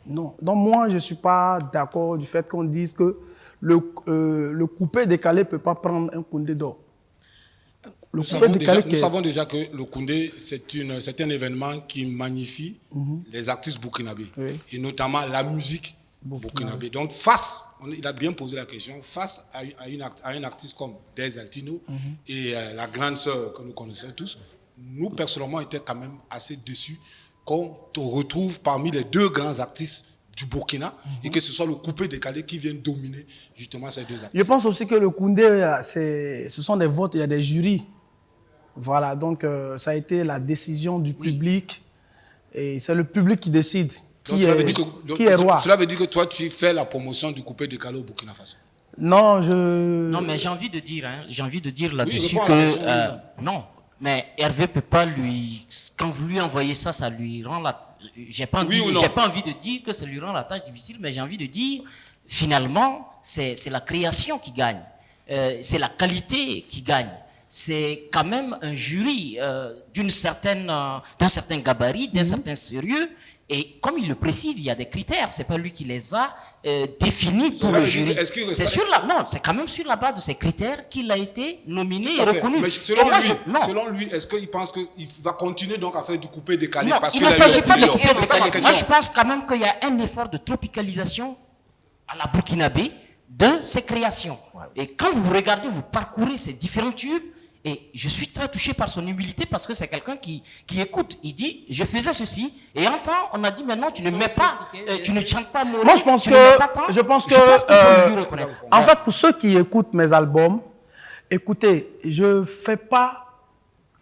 Non. Donc moi, je ne suis pas d'accord du fait qu'on dise que le coupé décalé ne peut pas prendre un Koundé d'or. Nous savons déjà que le Koundé, c'est un événement qui magnifie les artistes burkinabés, et notamment la musique burkinabé. Donc, il a bien posé la question, face à un artiste comme Des Altino et la grande sœur que nous connaissons tous, nous, personnellement, étions quand même assez déçus qu'on te retrouve parmi les deux grands artistes du Burkina et que ce soit le coupé décalé qui vienne dominer justement ces deux artistes. Je pense aussi que le Koundé, ce sont des votes, il y a des jurys. Voilà, donc ça a été la décision du public et c'est le public qui décide qui est roi. Cela veut dire que toi, tu fais la promotion du coupé décalé au Burkina Faso? Non, Non, mais j'ai envie de dire là-dessus que... non, mais Hervé peut pas lui... Quand vous lui envoyez ça, ça lui rend la... J'ai pas envie de dire que ça lui rend la tâche difficile, mais j'ai envie de dire, finalement, c'est la création qui gagne. C'est la qualité qui gagne. C'est quand même un jury d'un certain gabarit, d'un certain sérieux. Et comme il le précise, il y a des critères. C'est pas lui qui les a définis pour le jury. C'est quand même sur la base de ces critères qu'il a été nominé et reconnu. Mais selon lui, est-ce qu'il pense qu'il va continuer donc à faire du coupé décalé? Non, il ne s'agit pas de coupé décalé. Moi, je pense quand même qu'il y a un effort de tropicalisation à la burkinabé de ses créations. Et quand vous regardez, vous parcourez ces différents tubes, et je suis très touché par son humilité parce que c'est quelqu'un qui écoute. Il dit, je faisais ceci, et en temps, on a dit maintenant, tu ne mets pas, tu ne chantes pas Moré. Moi, je pense qu'il faut lui reconnaître. En fait, pour ceux qui écoutent mes albums, écoutez, je ne fais pas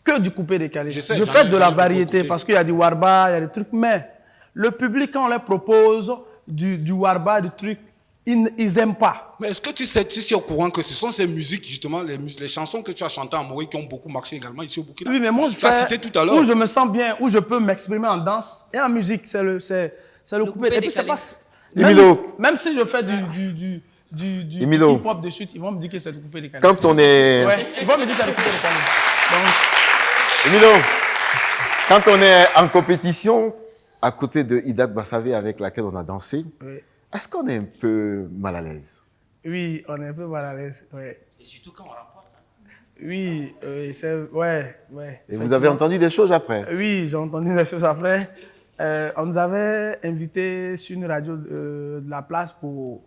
que du coupé décalé. Je fais de la variété parce qu'il y a du warba, il y a des trucs, mais le public, quand on leur propose du warba, du truc, ils n'aiment pas. Mais est-ce que tu es au courant que ce sont ces musiques, justement, les chansons que tu as chantées en Moré qui ont beaucoup marché également ici au Burkina? Oui, mais moi, je fais cité tout à l'heure, où je me sens bien, où je peux m'exprimer en danse et en musique. C'est le coupé. Et puis, c'est pas... Même si je fais du Emilio. hip-hop de suite, ils vont me dire que c'est de couper des calés. Quand on est... Ouais, ils vont me dire que c'est de couper des calés. Donc, Emilio, quand on est en compétition, à côté de Idak Bassavé avec laquelle on a dansé, Oui. est-ce qu'on est un peu mal à l'aise? Oui, on est un peu mal à l'aise. Ouais. Et surtout quand on rapporte. Oui, c'est... Ouais. Et vous avez entendu des choses après? Oui, j'ai entendu des choses après. On nous avait invités sur une radio de la place pour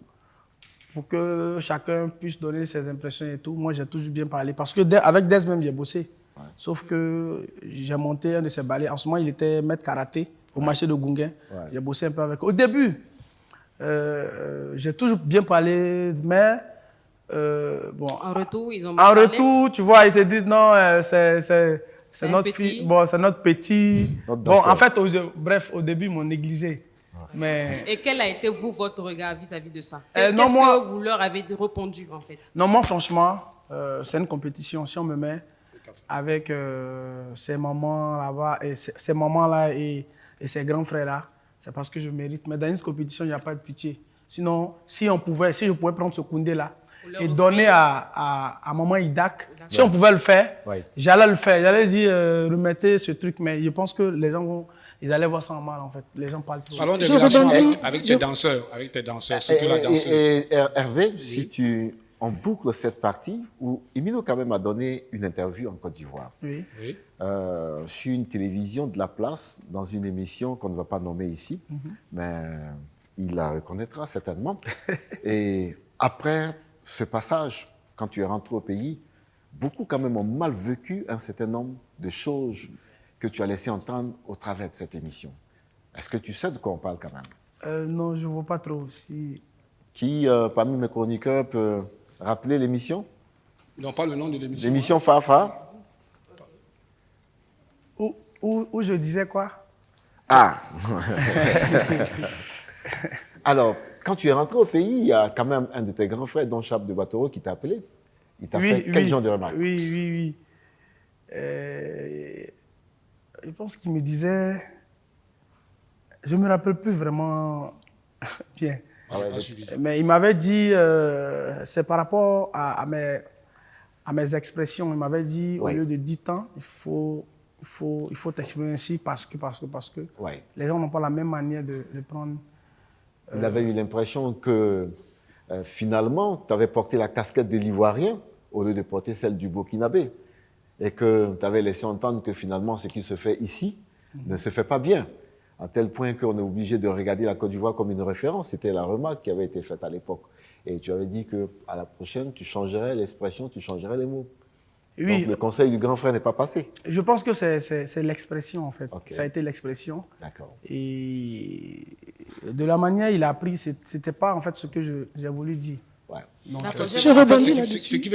que chacun puisse donner ses impressions et tout. Moi, j'ai toujours bien parlé. Parce que avec Des même, j'ai bossé. Ouais. Sauf que j'ai monté un de ses ballets. En ce moment, il était maître karaté au marché de Gunguin. Ouais. J'ai bossé un peu avec eux. Au début, j'ai toujours bien parlé, mais... bon, en retour, ils ont en parlé. retour, tu vois, ils te disent non, c'est notre fille, bon, c'est notre petit. Bon, en fait, bref, au début, ils m'ont négligé. Mais... Et quel a été votre regard vis-à-vis de ça? non, Qu'est-ce moi, que vous leur avez répondu en fait? Non, moi, franchement, c'est une compétition. Si on me met avec ces mamans là-bas, et ces mamans-là et ces grands frères-là, c'est parce que je mérite. Mais dans une compétition, il n'y a pas de pitié. Sinon, si je pouvais prendre ce Koundé-là et donner à maman Idak, si on pouvait le faire, j'allais le faire. J'allais dire, remettez ce truc. Mais je pense que les gens ils allaient voir ça en mal, en fait. Les gens parlent trop. Parlons des relations avec tes danseurs, surtout la danseuse. Et Hervé, si on boucle cette partie où Emilio quand même a donné une interview en Côte d'Ivoire. Oui. Sur une télévision de la place, dans une émission qu'on ne va pas nommer ici, mais il la reconnaîtra certainement. Et après ce passage, quand tu es rentré au pays, beaucoup quand même ont mal vécu un certain nombre de choses que tu as laissé entendre au travers de cette émission. Est-ce que tu sais de quoi on parle quand même? Non, je ne vois pas trop. Si... Qui, parmi mes chroniqueurs, peut rappeler l'émission? Non, pas le nom de l'émission. L'émission Fafa. Où je disais quoi? Ah. Alors, quand tu es rentré au pays, il y a quand même un de tes grands frères, Don Chap de Batoro, qui t'a appelé. Il t'a fait quel genre de remarques? Oui. Je pense qu'il me disait... Je ne me rappelle plus vraiment bien. Mais il m'avait dit, c'est par rapport à mes expressions, il m'avait dit, au lieu de 10 ans, il faut t'exprimer ainsi parce que les gens n'ont pas la même manière de prendre... Il avait eu l'impression que finalement, tu avais porté la casquette de l'Ivoirien au lieu de porter celle du Burkinabé. Et que tu avais laissé entendre que finalement, ce qui se fait ici ne se fait pas bien. À tel point qu'on est obligé de regarder la Côte d'Ivoire comme une référence. C'était la remarque qui avait été faite à l'époque. Et tu avais dit qu'à la prochaine, tu changerais l'expression, tu changerais les mots. Oui. Donc le conseil du grand frère n'est pas passé. Je pense que c'est l'expression, en fait. Okay. Ça a été l'expression. D'accord. Et de la manière il a appris, ce n'était pas en fait ce que j'ai voulu dire. Ouais. Ce qui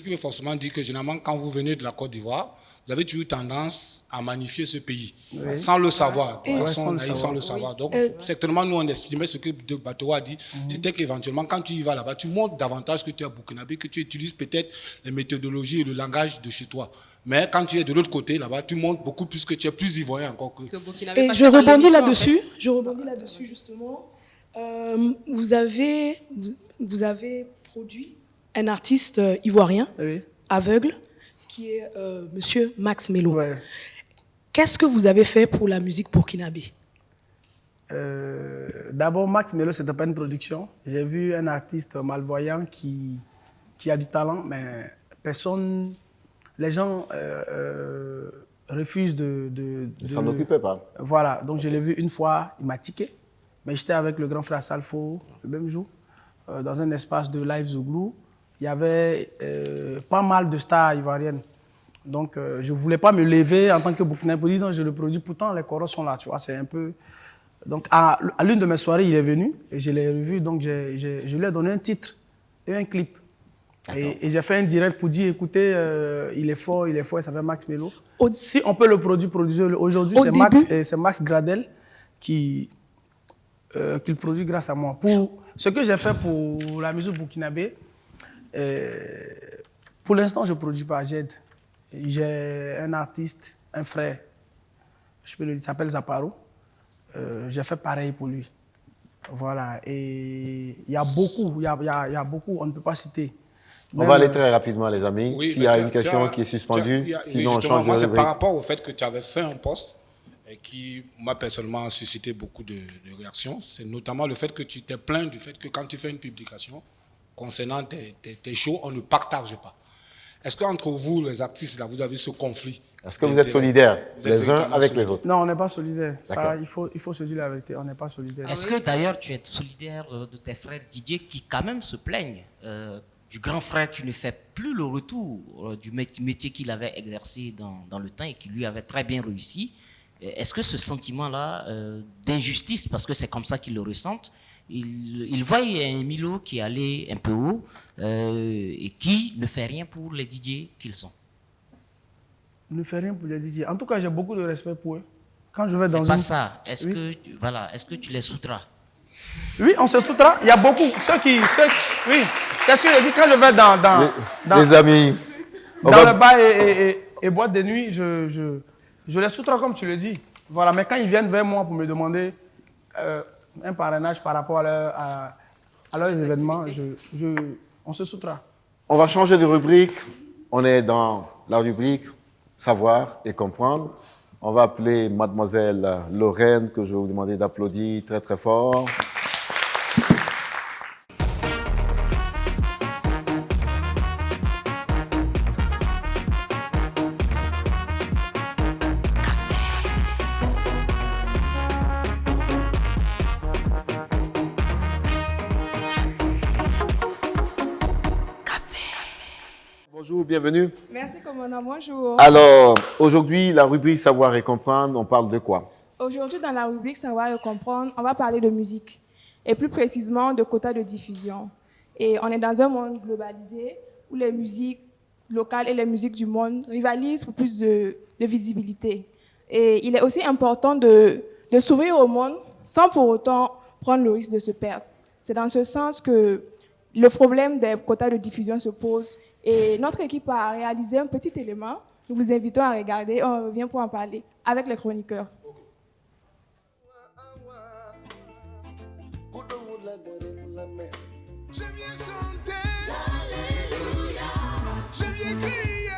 veut forcément dire que généralement, quand vous venez de la Côte d'Ivoire, vous avez toujours tendance à magnifier ce pays, sans le savoir, de façon naïve, sans le savoir. Donc, certainement, nous, on estimait ce que De Batoro a dit, c'était qu'éventuellement, quand tu y vas là-bas, tu montres davantage que tu es burkinabé, que tu utilises peut-être les méthodologies et le langage de chez toi. Mais quand tu es de l'autre côté, là-bas, tu montres beaucoup plus que tu es plus ivoirien encore que burkinabé. Et je rebondis là-dessus, justement. Vous avez produit un artiste ivoirien, aveugle, qui est Monsieur Max Melo. Ouais. Qu'est-ce que vous avez fait pour la musique burkinabé? D'abord, Max Melo, ce n'était pas une production. J'ai vu un artiste malvoyant qui a du talent, mais personne... Les gens refusent de s'en occuper pas. Voilà, donc je l'ai vu une fois, il m'a tiqué. Mais j'étais avec le grand frère Salfo le même jour, dans un espace de live Zouglou. Il y avait pas mal de stars ivoiriennes. Donc je ne voulais pas me lever en tant que Burkinabé pour dire non, je le produis. Pourtant, les choros sont là, tu vois, c'est un peu... Donc à l'une de mes soirées, il est venu et je l'ai revu. Donc je lui ai donné un titre et un clip. Et j'ai fait un direct pour dire, écoutez, il est fort, il s'appelle Max Melo. Si on peut le produire, produisez-le. Aujourd'hui, c'est Max Gradel qui le produit grâce à moi. Pour ce que j'ai fait pour la musique burkinabé, pour l'instant, je ne produis pas, j'aide. J'ai un artiste, un frère, je peux le dire, il s'appelle Zaparo. J'ai fait pareil pour lui. Voilà, et il y a beaucoup, on ne peut pas citer. On va aller très rapidement, les amis. Oui, s'il y a une question qui est suspendue, sinon on change de moi, c'est rubrique. par rapport au fait que tu avais fait un post et qui m'a personnellement suscité beaucoup de réactions. C'est notamment le fait que tu t'es plaint du fait que quand tu fais une publication concernant tes shows, on ne partage pas. Est-ce qu'entre vous, les artistes, là, vous avez ce conflit? Est-ce que vous êtes solidaires les uns avec les autres? Non, on n'est pas solidaires. Ça, il faut se dire la vérité, on n'est pas solidaires. Est-ce que d'ailleurs tu es solidaire de tes frères Didier qui quand même se plaignent du grand frère qui ne fait plus le retour du métier qu'il avait exercé dans le temps et qui lui avait très bien réussi? Est-ce que ce sentiment-là d'injustice, parce que c'est comme ça qu'ils le ressentent, il voit un Milo qui est allé un peu haut et qui ne fait rien pour les DJ qu'ils sont? Ne fait rien pour les DJ. En tout cas, j'ai beaucoup de respect pour eux. Quand je vais dans c'est pas ça. Est-ce que tu les soutras? Oui, on se soutra. Il y a beaucoup. Oui, c'est ce que je dis quand je vais dans les amis, dans le bar et boîte de nuit, je les soutra comme tu le dis. Voilà, mais quand ils viennent vers moi pour me demander un parrainage par rapport à leurs événements, on se soutra. On va changer de rubrique. On est dans la rubrique Savoir et comprendre. On va appeler mademoiselle Lorraine, que je vais vous demander d'applaudir très très fort. Bonjour, bienvenue. Merci, commandant. Bonjour. Alors, aujourd'hui, la rubrique Savoir et comprendre, on parle de quoi? Aujourd'hui, dans la rubrique Savoir et comprendre, on va parler de musique, et plus précisément de quotas de diffusion. Et on est dans un monde globalisé où les musiques locales et les musiques du monde rivalisent pour plus de visibilité. Et il est aussi important de s'ouvrir au monde sans pour autant prendre le risque de se perdre. C'est dans ce sens que le problème des quotas de diffusion se pose. Et notre équipe a réalisé un petit élément. Nous vous invitons à regarder. On revient pour en parler avec les chroniqueurs. Je viens chanter, Alléluia. Je viens crier,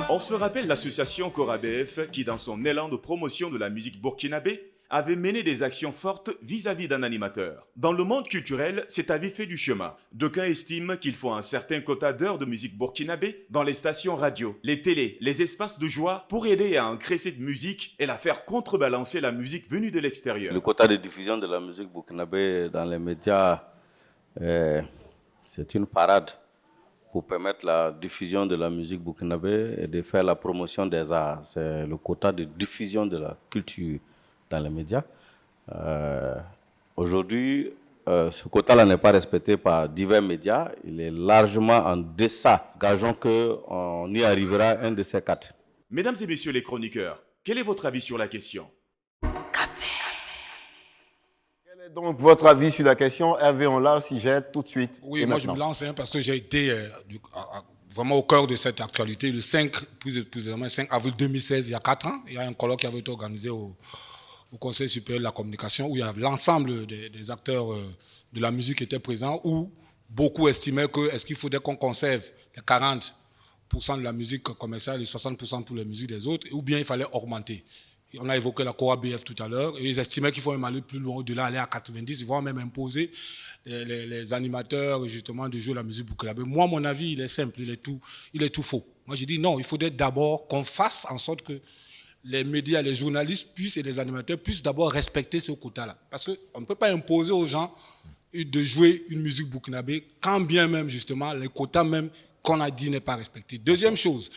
On se rappelle l'association Corabef qui, dans son élan de promotion de la musique burkinabé, avait mené des actions fortes vis-à-vis d'un animateur. Dans le monde culturel, cet avis fait du chemin. D'aucuns estiment qu'il faut un certain quota d'heures de musique burkinabé dans les stations radio, les télés, les espaces de joie pour aider à ancrer cette musique et la faire contrebalancer la musique venue de l'extérieur. Le quota de diffusion de la musique burkinabé dans les médias, c'est une parade pour permettre la diffusion de la musique burkinabé et de faire la promotion des arts. C'est le quota de diffusion de la culture dans les médias. Aujourd'hui, ce quota-là n'est pas respecté par divers médias. Il est largement en deçà. Gageons qu'on y arrivera un de ces quatre. Mesdames et messieurs les chroniqueurs, quel est votre avis sur la question? Quel est donc votre avis sur la question? Hervé, on l'a, si jette tout de suite. Oui, moi je me lance parce que j'ai été vraiment au cœur de cette actualité. Le 5 avril 2016, il y a 4 ans, il y a un colloque qui avait été organisé au Conseil supérieur de la communication où il y a l'ensemble des acteurs de la musique qui étaient présents, où beaucoup estimaient est-ce qu'il faudrait qu'on conserve les 40% de la musique commerciale et 60% pour les musiques des autres, ou bien il fallait augmenter. Et on a évoqué la CORABF tout à l'heure, et ils estimaient qu'il faut même aller plus loin, au-delà, aller à 90, ils vont même imposer les animateurs justement de jouer la musique burkinabé. Moi, mon avis, il est simple, il est tout faux. Moi, je dis non, il faudrait d'abord qu'on fasse en sorte que les médias, les journalistes et les animateurs puissent d'abord respecter ce quota-là. Parce qu'on ne peut pas imposer aux gens de jouer une musique burkinabé quand bien même, justement, les quotas même qu'on a dit n'est pas respecté. Deuxième chose,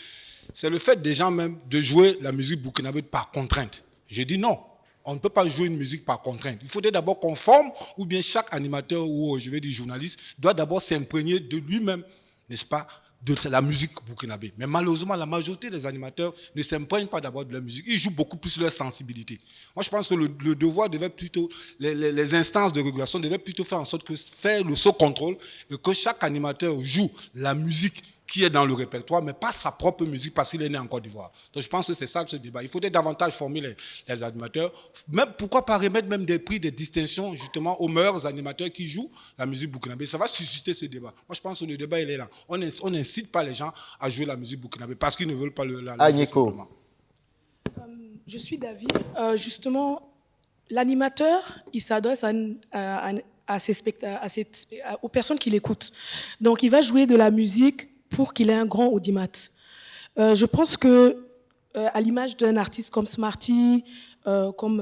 c'est le fait des gens même de jouer la musique burkinabé par contrainte. Je dis non, on ne peut pas jouer une musique par contrainte. Il faudrait d'abord qu'on forme, ou bien chaque animateur ou, je vais dire, journaliste, doit d'abord s'imprégner de lui-même, n'est-ce pas, de la musique burkinabé. Mais malheureusement, la majorité des animateurs ne s'imprègnent pas d'abord de la musique. Ils jouent beaucoup plus leur sensibilité. Moi, je pense que le devoir devait plutôt, les instances de régulation devaient plutôt faire en sorte que faire le saut contrôle et que chaque animateur joue la musique qui est dans le répertoire, mais pas sa propre musique parce qu'il est né en Côte d'Ivoire. Donc je pense que c'est ça ce débat. Il faudrait davantage former les animateurs. Même, pourquoi pas remettre même des prix, des distinctions justement aux meilleurs animateurs qui jouent la musique burkinabé. Ça va susciter ce débat. Moi je pense que le débat il est là. On n'incite pas les gens à jouer la musique burkinabé parce qu'ils ne veulent pas la Nico. Je suis d'avis. Justement, l'animateur, il s'adresse aux personnes qui l'écoutent. Donc il va jouer de la musique pour qu'il ait un grand audimat. Je pense que, à l'image d'un artiste comme Smarty, comme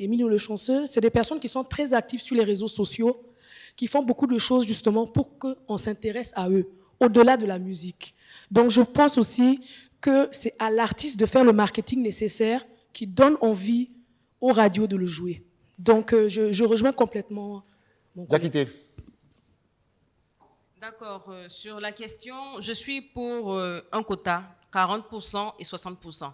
Emilio Le Chanceux, c'est des personnes qui sont très actives sur les réseaux sociaux, qui font beaucoup de choses justement pour qu'on s'intéresse à eux, au-delà de la musique. Donc je pense aussi que c'est à l'artiste de faire le marketing nécessaire qui donne envie aux radios de le jouer. Donc je rejoins complètement mon collègue. D'accord. Sur la question, je suis pour un quota, 40% et 60%.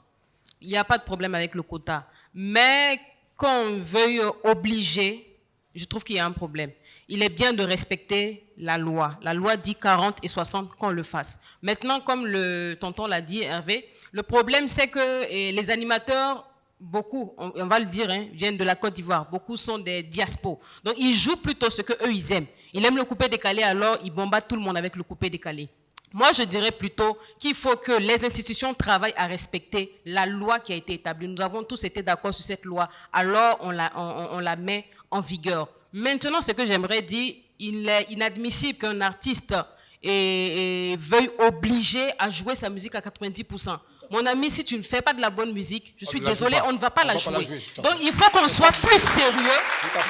Il n'y a pas de problème avec le quota. Mais qu'on veuille obliger, je trouve qu'il y a un problème. Il est bien de respecter la loi. La loi dit 40 et 60 qu'on le fasse. Maintenant, comme le tonton l'a dit, Hervé, le problème c'est que les animateurs, beaucoup, on va le dire, viennent de la Côte d'Ivoire. Beaucoup sont des diaspos. Donc, ils jouent plutôt ce qu'eux, ils aiment. Ils aiment le coupé décalé, alors ils bombardent tout le monde avec le coupé décalé. Moi, je dirais plutôt qu'il faut que les institutions travaillent à respecter la loi qui a été établie. Nous avons tous été d'accord sur cette loi, alors on la met en vigueur. Maintenant, ce que j'aimerais dire, il est inadmissible qu'un artiste veuille obliger à jouer sa musique à 90%. Mon ami, si tu ne fais pas de la bonne musique, je suis désolé, on ne va pas la jouer. Donc, il faut qu'on soit plus sérieux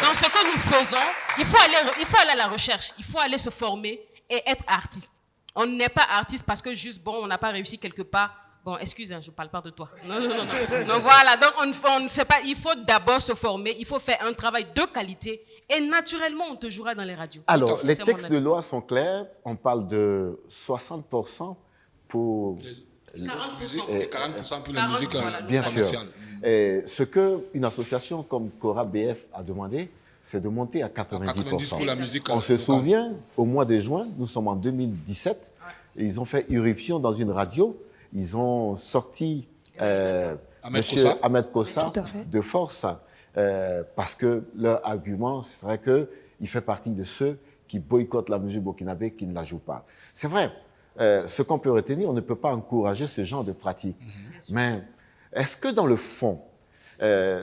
dans ce que nous faisons. Il faut aller à la recherche. Il faut aller se former et être artiste. On n'est pas artiste parce que juste, on n'a pas réussi quelque part. Bon, excuse, je ne parle pas de toi. Non. Donc, voilà, donc on ne fait pas. Il faut d'abord se former. Il faut faire un travail de qualité. Et naturellement, on te jouera dans les radios. Alors, les textes de loi sont clairs. On parle de 60% pour... 40% pour la musique bien commerciale. Sûr. Et ce qu'une association comme Cora BF a demandé, c'est de monter à 90%. Pour la musique on se souvient, au mois de juin, nous sommes en 2017, ils ont fait irruption dans une radio. Ils ont sorti M. Ahmed Kossa de force parce que leur argument serait qu'il fait partie de ceux qui boycottent la musique burkinabé, qui ne la jouent pas. C'est vrai. Ce qu'on peut retenir, on ne peut pas encourager ce genre de pratique. Mais est-ce que dans le fond,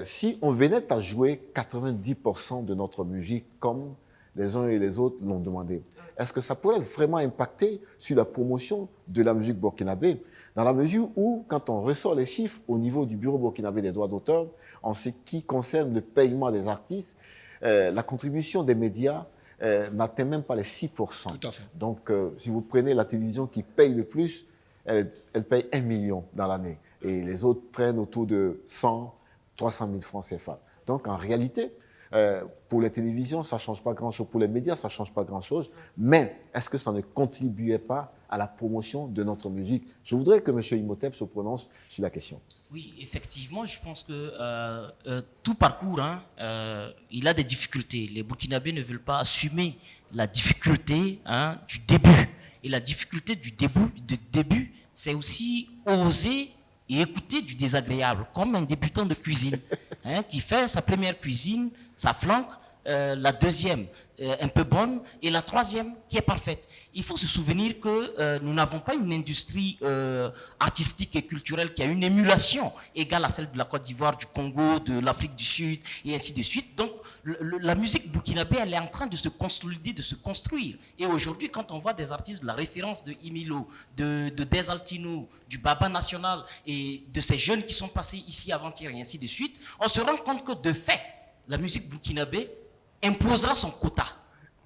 si on venait à jouer 90% de notre musique comme les uns et les autres l'ont demandé, est-ce que ça pourrait vraiment impacter sur la promotion de la musique burkinabé? Dans la mesure où, quand on ressort les chiffres au niveau du Bureau burkinabé des droits d'auteur, en ce qui concerne le paiement des artistes, la contribution des médias n'atteint même pas les 6%. Tout à fait. Donc, si vous prenez la télévision qui paye le plus, elle paye 1 million dans l'année. Et les autres traînent autour de 100, 300 000 francs CFA. Donc, en réalité, pour les télévisions, ça ne change pas grand-chose. Pour les médias, ça ne change pas grand-chose. Mais est-ce que ça ne contribuait pas à la promotion de notre musique? Je voudrais que M. Imhotep se prononce sur la question. Oui, effectivement, je pense que tout parcours, il a des difficultés. Les Burkinabés ne veulent pas assumer la difficulté du début. Et la difficulté du début, c'est aussi oser et écouter du désagréable, comme un débutant de cuisine qui fait sa première cuisine, sa flanque, la deuxième un peu bonne et la troisième qui est parfaite. Il faut se souvenir que nous n'avons pas une industrie artistique et culturelle qui a une émulation égale à celle de la Côte d'Ivoire, du Congo, de l'Afrique du Sud et ainsi de suite. Donc la musique burkinabé, elle est en train de se consolider, de se construire. Et aujourd'hui, quand on voit des artistes de la référence de Emilio, de Desaltino, du Baba National et de ces jeunes qui sont passés ici avant-hier et ainsi de suite, on se rend compte que de fait, la musique burkinabé imposera son quota.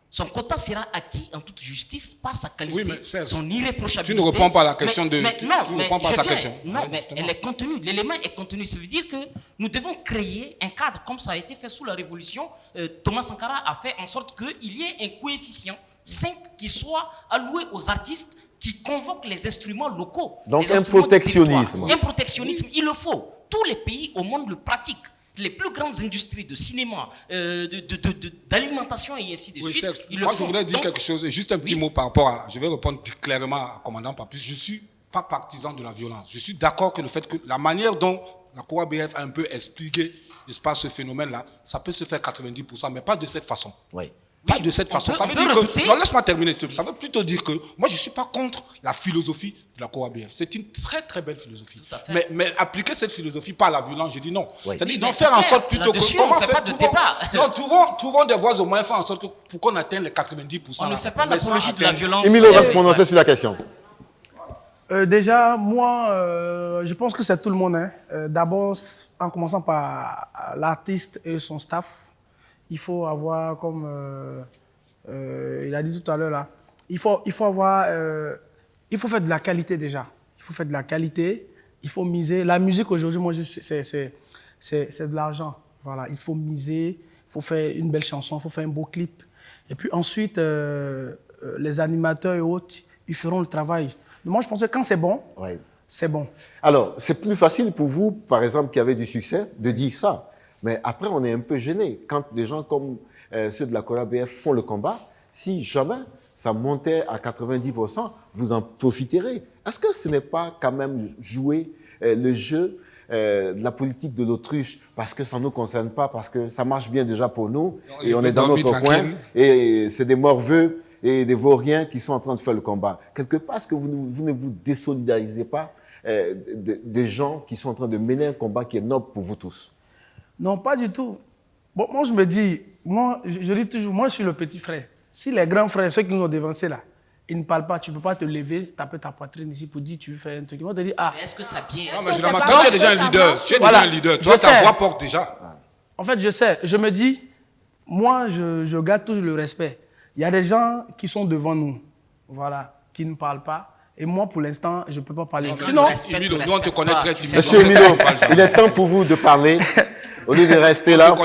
Son quota sera acquis en toute justice par sa qualité, son irréprochabilité. Tu ne réponds pas à la question de... Mais, tu ne réponds pas à sa question. Non, mais elle est contenue. L'élément est contenu. Ça veut dire que nous devons créer un cadre, comme ça a été fait sous la Révolution. Thomas Sankara a fait en sorte qu'il y ait un coefficient 5 qui soit alloué aux artistes qui convoquent les instruments locaux. Donc un protectionnisme. Un protectionnisme, il le faut. Tous les pays au monde le pratiquent. les plus grandes industries de cinéma, d'alimentation et ainsi de Oui, suite. moi, je voudrais dire quelque chose, juste un petit mot par rapport à... Je vais répondre clairement à commandant Papus. Je ne suis pas partisan de la violence. Je suis d'accord que le fait que la manière dont la COABF a un peu expliqué, n'est-ce pas, ce phénomène-là, ça peut se faire 90%, mais pas de cette façon. Oui. Pas de cette façon. Ça veut dire que... Non, laisse-moi terminer. Ça veut plutôt dire que moi, je ne suis pas contre la philosophie de la COABF. C'est une très, très belle philosophie. Mais appliquer cette philosophie par la violence, je dis non. Oui. C'est-à-dire d'en faire en sorte plutôt que... Comment faire non, trouvons des voies au moins, faire en sorte que pour qu'on atteigne les 90%. On ne fait pas l'apologie de la violence. Emilio va se prononcer sur la question. Déjà, moi, je pense que c'est tout le monde. Hein. D'abord, en commençant par l'artiste et son staff, il faut avoir, comme il a dit tout à l'heure, là, il faut faire de la qualité déjà. Il faut faire de la qualité, il faut miser. La musique aujourd'hui, moi, c'est de l'argent. Voilà, il faut miser, il faut faire une belle chanson, il faut faire un beau clip. Et puis ensuite, les animateurs et autres, ils feront le travail. Mais moi, je pense que quand c'est bon, c'est bon. Alors, c'est plus facile pour vous, par exemple, qui avez du succès, de dire ça. Mais après, on est un peu gêné. Quand des gens comme ceux de la COABF font le combat, si jamais ça montait à 90%, vous en profiterez. Est-ce que ce n'est pas quand même jouer le jeu de la politique de l'autruche parce que ça ne nous concerne pas, parce que ça marche bien déjà pour nous, non, et on est dans notre coin, et c'est des morveux et des vauriens qui sont en train de faire le combat. Quelque part, est-ce que vous ne vous désolidarisez pas des gens qui sont en train de mener un combat qui est noble pour vous tous? Non, pas du tout. Bon, moi, je me dis, je dis toujours, moi, je suis le petit frère. Si les grands frères, ceux qui nous ont dévancés là, ils ne parlent pas, tu ne peux pas te lever, taper ta poitrine ici pour dire tu veux faire un truc. Ils vont te dire, ah. Mais est-ce que ça vient? Non, mais quand tu es déjà un leader, toi, ta voix porte déjà. En fait, je sais, je me dis, moi, je garde toujours le respect. Il y a des gens qui sont devant nous, voilà, qui ne parlent pas. Et moi, pour l'instant, je ne peux pas parler. Non, sinon, Emilio, nous, on te connaît très timide. Monsieur Emilio, il est temps pour vous de parler, au lieu de rester là.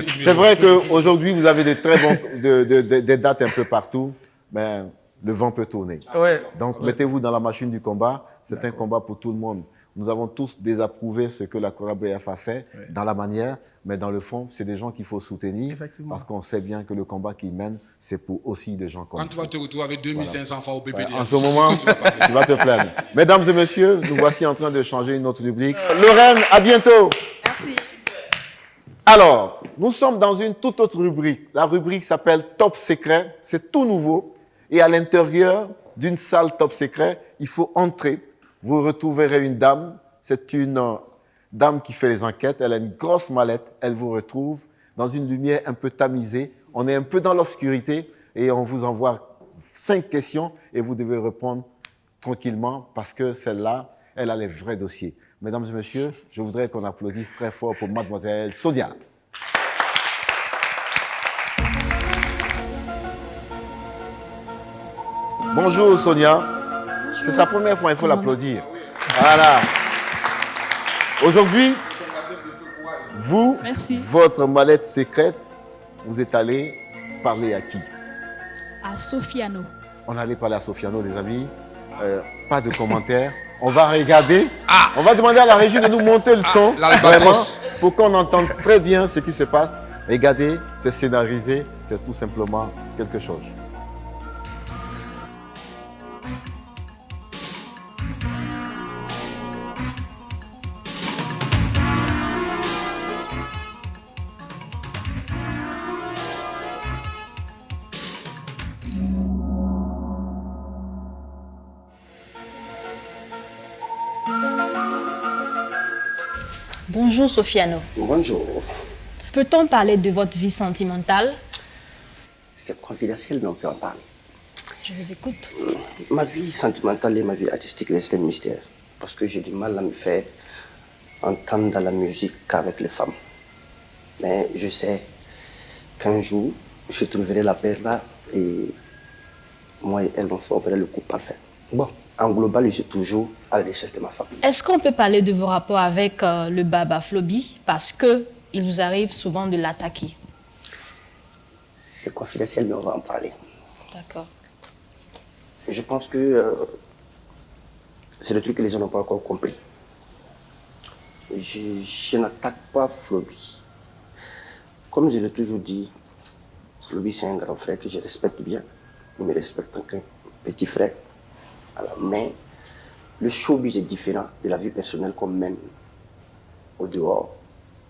C'est vrai qu'aujourd'hui, vous avez des dates un peu partout, mais le vent peut tourner. Ouais. Donc, mettez-vous dans la machine du combat. C'est un combat pour tout le monde. Nous avons tous désapprouvé ce que la COABF a fait dans la manière, mais dans le fond, c'est des gens qu'il faut soutenir parce qu'on sait bien que le combat qu'ils mènent, c'est pour aussi des gens comme Quand tu vas te retrouver avec 2500 francs au BPD, en ce moment, tu vas te plaindre. Mesdames et messieurs, nous voici en train de changer une autre rubrique. Lorraine, à bientôt. Merci. Alors, nous sommes dans une toute autre rubrique. La rubrique s'appelle Top Secret. C'est tout nouveau. Et à l'intérieur d'une salle Top Secret, il faut entrer. Vous retrouverez une dame. C'est une dame qui fait les enquêtes. Elle a une grosse mallette. Elle vous retrouve dans une lumière un peu tamisée. On est un peu dans l'obscurité et on vous envoie 5 questions et vous devez répondre tranquillement parce que celle-là, elle a les vrais dossiers. Mesdames et messieurs, je voudrais qu'on applaudisse très fort pour mademoiselle Sonia. Bonjour Sonia. C'est sa première fois, il faut l'applaudir. Voilà. Aujourd'hui, vous, votre mallette secrète, vous êtes allé parler à qui? À Sofiano. On allait parler à Sofiano, les amis. Pas de commentaires. On va regarder. On va demander à la régie de nous monter le son. Vraiment, pour qu'on entende très bien ce qui se passe. Regardez, c'est scénarisé. C'est tout simplement quelque chose. Bonjour Sofiano. Bonjour. Peut-on parler de votre vie sentimentale? C'est confidentiel, mais on peut en parler. Je vous écoute. Ma vie sentimentale et ma vie artistique restent un mystère. Parce que j'ai du mal à me faire entendre dans la musique qu'avec les femmes. Mais je sais qu'un jour, je trouverai la perle et moi et elle, on formerait le couple parfait. Bon, en global, je suis toujours à la recherche de ma femme. Est-ce qu'on peut parler de vos rapports avec le Baba Flobi? Parce qu'il nous arrive souvent de l'attaquer. C'est confidentiel, mais on va en parler. D'accord. Je pense que c'est le truc que les gens n'ont pas encore compris. je n'attaque pas Floby. Comme je l'ai toujours dit, Floby c'est un grand frère que je respecte bien. Il me respecte comme un petit frère. Alors, mais le showbiz est différent de la vie personnelle qu'on mène au dehors.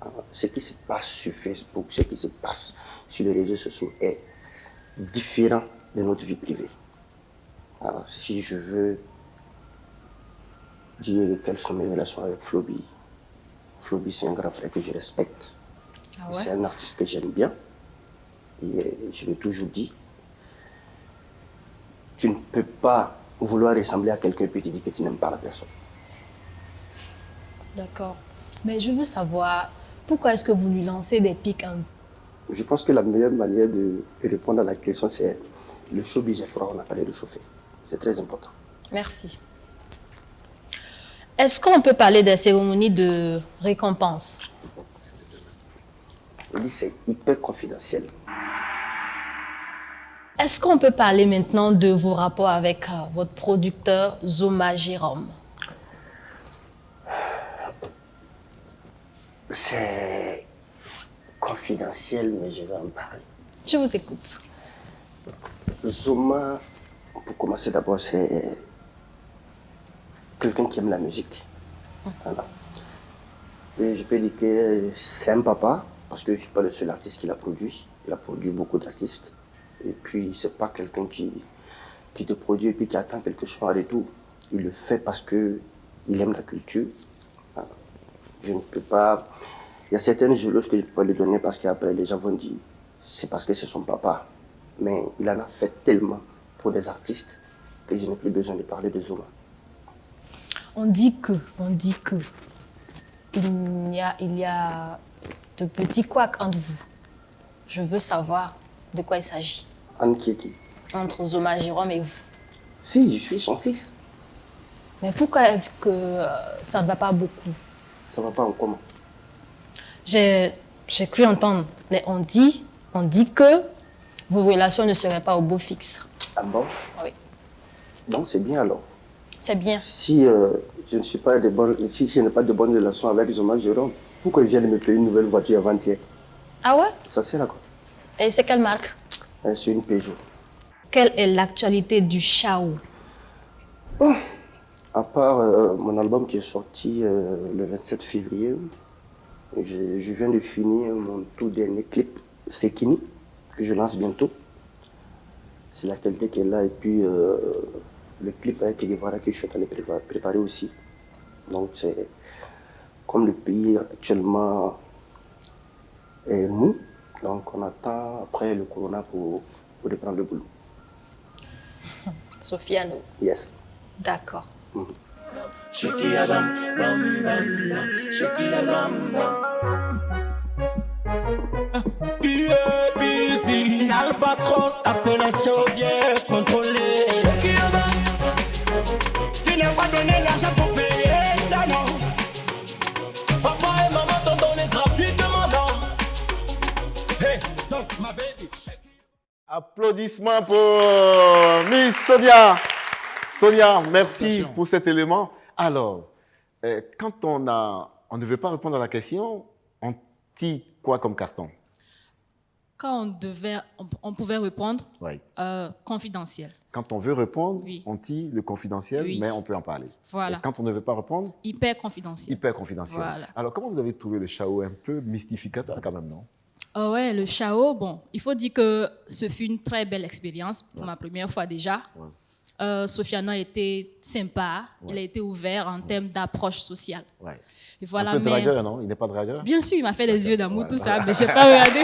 Alors, ce qui se passe sur Facebook, ce qui se passe sur les réseaux sociaux est différent de notre vie privée. Alors, si je veux dire quelles sont mes relations avec Floby, Floby c'est un grand frère que je respecte. Ah ouais? C'est un artiste que j'aime bien. Et je l'ai toujours dit, tu ne peux pas vouloir ressembler à quelqu'un et te dire que tu n'aimes pas la personne. D'accord. Mais je veux savoir, pourquoi est-ce que vous lui lancez des pics Je pense que la meilleure manière de répondre à la question, c'est le showbiz est froid, on n'a pas de réchauffer. C'est très important. Merci. Est-ce qu'on peut parler des cérémonies de récompense? Oui, c'est hyper confidentiel. Est-ce qu'on peut parler maintenant de vos rapports avec votre producteur Zoma Jérôme? C'est confidentiel, mais je vais en parler. Je vous écoute. Zoma, pour commencer d'abord, c'est quelqu'un qui aime la musique. Voilà. Et je peux dire que c'est un papa, parce que je ne suis pas le seul artiste qu'il a produit. Il a produit beaucoup d'artistes. Et puis, c'est pas quelqu'un qui te produit et puis qui attend quelque chose en retour. Il le fait parce qu'il aime la culture. Voilà. Je ne peux pas... Il y a certaines éloges que je ne peux pas lui donner parce qu'après, les gens vont dire c'est parce que c'est son papa. Mais il en a fait tellement pour des artistes que je n'ai plus besoin de parler de Zoma. On dit que, il y a de petits couacs entre vous. Je veux savoir de quoi il s'agit. Entre qui? Entre Zoma Jérôme et vous. Si, je suis son fils. Mais pourquoi est-ce que ça ne va pas beaucoup? Ça ne va pas en comment? J'ai cru entendre, mais on dit que vos relations ne seraient pas au beau fixe. Ah bon? Oui. Donc c'est bien alors. C'est bien. Si je ne suis pas si je n'ai pas de bonnes relations avec Zoma Jérôme, pourquoi il vient de me payer une nouvelle voiture avant-hier? Ah ouais? Ça sert à quoi? Et c'est quelle marque? C'est une Peugeot. Quelle est l'actualité du Chao? Oh, à part mon album qui est sorti le 27 février, je viens de finir mon tout dernier clip, Sekini, que je lance bientôt. C'est l'actualité qui est là. Et puis le clip avec Guevara que je suis en train de préparer aussi. Donc c'est comme le pays actuellement est mou. Donc on attend après le corona pour reprendre le boulot. Sofiano. Yes. D'accord. UAPC, Albatros, appellation bien contrôlée. Tu n'as pas donné l'argent pour payer ça, non? Papa et maman t'ont donné gratuitement, non? Hey, donc ma baby. Applaudissements pour Miss Sonia. Sonia, merci pour cet élément. Alors, quand on ne veut pas répondre à la question, on tire quoi comme carton? Quand on pouvait répondre, oui. Confidentiel. Quand on veut répondre, oui. On tire le confidentiel, oui. Mais on peut en parler. Voilà. Et quand on ne veut pas répondre? Hyper confidentiel. Hyper confidentiel. Voilà. Alors, comment vous avez trouvé le Chao? Un peu mystificateur quand même, non? Ouais, le Chao, bon, il faut dire que ce fut une très belle expérience pour ma première fois déjà. Ouais. Sofiano a été sympa, il a été ouvert en termes d'approche sociale. Ouais. Et voilà, un peu dragueur, non? Il n'est pas dragueur? Bien sûr, il m'a fait les yeux d'amour, tout ça, mais je n'ai pas regardé.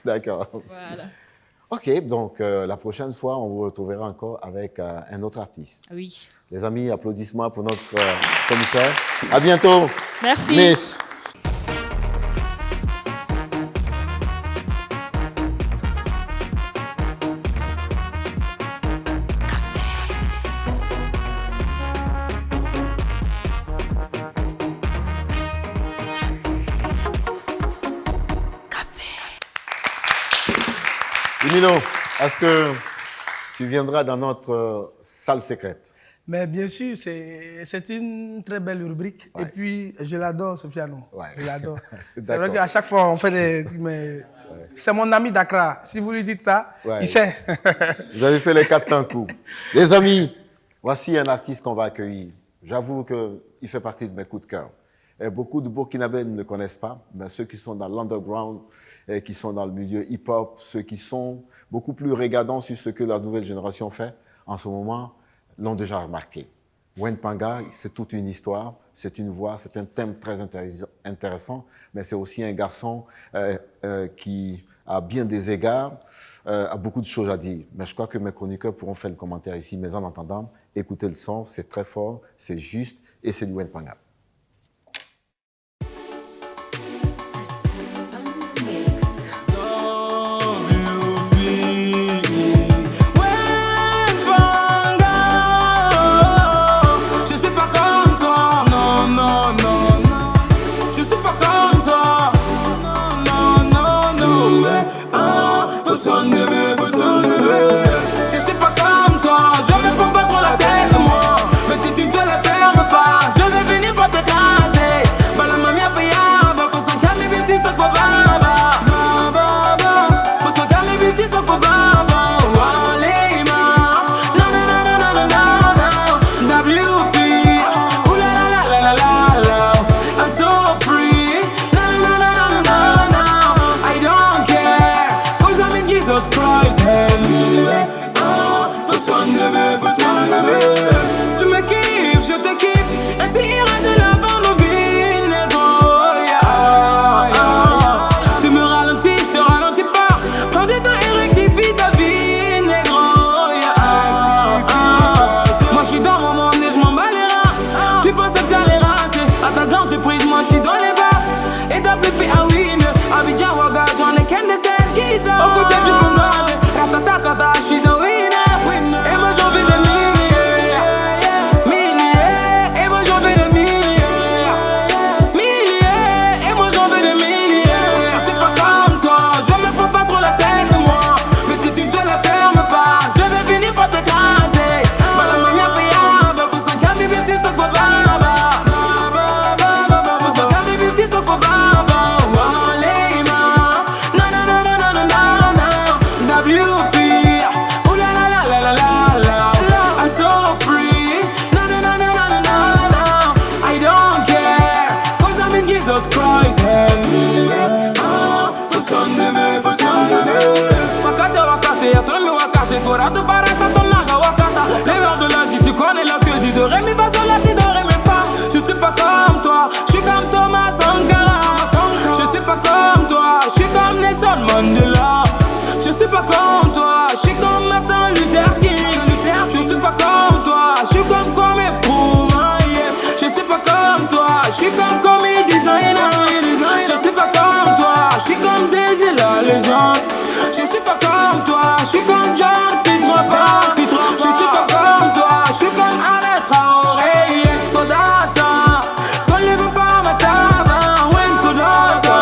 D'accord. Voilà. Ok, donc la prochaine fois, on vous retrouvera encore avec un autre artiste. Oui. Les amis, applaudissements pour notre commissaire. À bientôt. Merci. Miss. Mino, est-ce que tu viendras dans notre salle secrète? Mais bien sûr, c'est une très belle rubrique. Et puis, je l'adore, Sofiano. Je l'adore. C'est vrai qu'à chaque fois, on fait des... Mais c'est mon ami d'Accra. Si vous lui dites ça, il sait. Vous avez fait les 400 coups. Les amis, voici un artiste qu'on va accueillir. J'avoue qu'il fait partie de mes coups de cœur. Et beaucoup de Burkinabés ne le connaissent pas, mais ceux qui sont dans l'underground, qui sont dans le milieu hip-hop, ceux qui sont beaucoup plus regardants sur ce que la nouvelle génération fait en ce moment, l'ont déjà remarqué. Wen Panga, c'est toute une histoire, c'est une voix, c'est un thème très intéressant, mais c'est aussi un garçon qui, à bien des égards, a beaucoup de choses à dire. Mais je crois que mes chroniqueurs pourront faire le commentaire ici. Mais en attendant, écoutez le son, c'est très fort, c'est juste et c'est du Wen Panga. Je suis pas comme toi, je me prends pas trop la tête moi. Mais si tu te la fermes pas, je vais venir pour te casser. Bala mamia paya, ba faut s'en calmer, beauty so for baba. Faut s'en calmer, beauty so for baba. Walima, no no no no no no no. WP, ooh la la la la la la. I'm so free, no no no no no no no. I don't care, 'cause I'm in Jesus Christ. Tu me kiffes, je te kiffe, ainsi ira de l'avant nos vies, négro, yeah. Tu me ralentis, je te ralentis pas. Prends du temps et rectifie ta vie, négro, yeah. Moi je suis dans mon monde et je m'en bats les reins. Tu pensais que j'allais rater, à ta grande surprise, moi je suis dans les bas. Et t'as pépé à win, Abidjan Ouaga, j'en ai qu'un des scènes qui sont au côté du Congo. Ratatatata, je suis un winner. Et moi j'en veux des milliers, milliers. Et moi j'en veux des milliers, milliers. Et moi j'en veux des milliers. Je suis pas comme toi, je me prends pas trop la tête moi. Mais si tu te la fermes pas, je vais venir pour te casser. Bala mania paya, ba faut s'en calmer, beauty so for baba. Faut s'en calmer, beauty so for baba. Walima, no no no no no no no. WP. Fora do barata, tonaga, wakata. Les vers de la J, tu connais la queue, de ré, mi, fa, sol, la, si, do, ré, mi, fa. Je suis pas comme toi, je suis comme Thomas Sankara. Je suis pas comme toi, je suis comme Nelson Mandela. Je suis pas comme toi, je suis comme Martin Luther King. Je suis pas comme toi, je suis comme Kwame Nkrumah. Je suis pas comme toi, je suis comme Komi Designer. Je suis pas comme toi, je suis comme DG la légende. Je suis pas comme toi, je suis comme John Pitropa. Je suis pas comme toi, je suis comme Alain Traoré. Sodasa, quand les papas mataba, Wen Sodasa,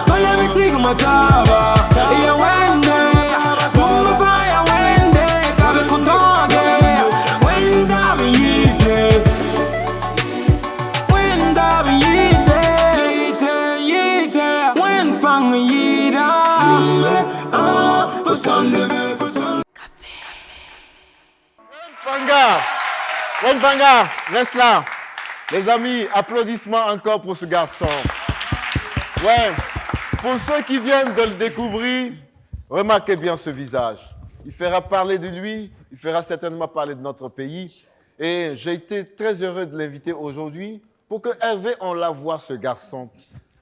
quand les métiers mataba. Et Wende, pour me faire Wende, qu'avec Kontangue, Wenda Yite, Wenda Yite, Yite, Wen Pang Yida. Wen Panga, reste là. Les amis, applaudissements encore pour ce garçon. Ouais, pour ceux qui viennent de le découvrir, remarquez bien ce visage. Il fera parler de lui, il fera certainement parler de notre pays. Et j'ai été très heureux de l'inviter aujourd'hui pour que Hervé, on la voie, ce garçon.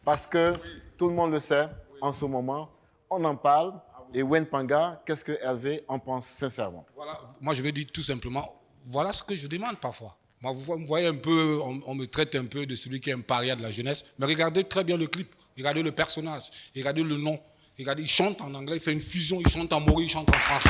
Parce que tout le monde le sait, en ce moment, on en parle. Et Wen Panga, qu'est-ce que Hervé en pense sincèrement? Voilà, moi je vais dire tout simplement, voilà ce que je demande parfois. Moi, vous voyez un peu, on me traite un peu de celui qui est un paria de la jeunesse, mais regardez très bien le clip, regardez le personnage, regardez le nom, regardez, il chante en anglais, il fait une fusion, il chante en maori, il chante en français.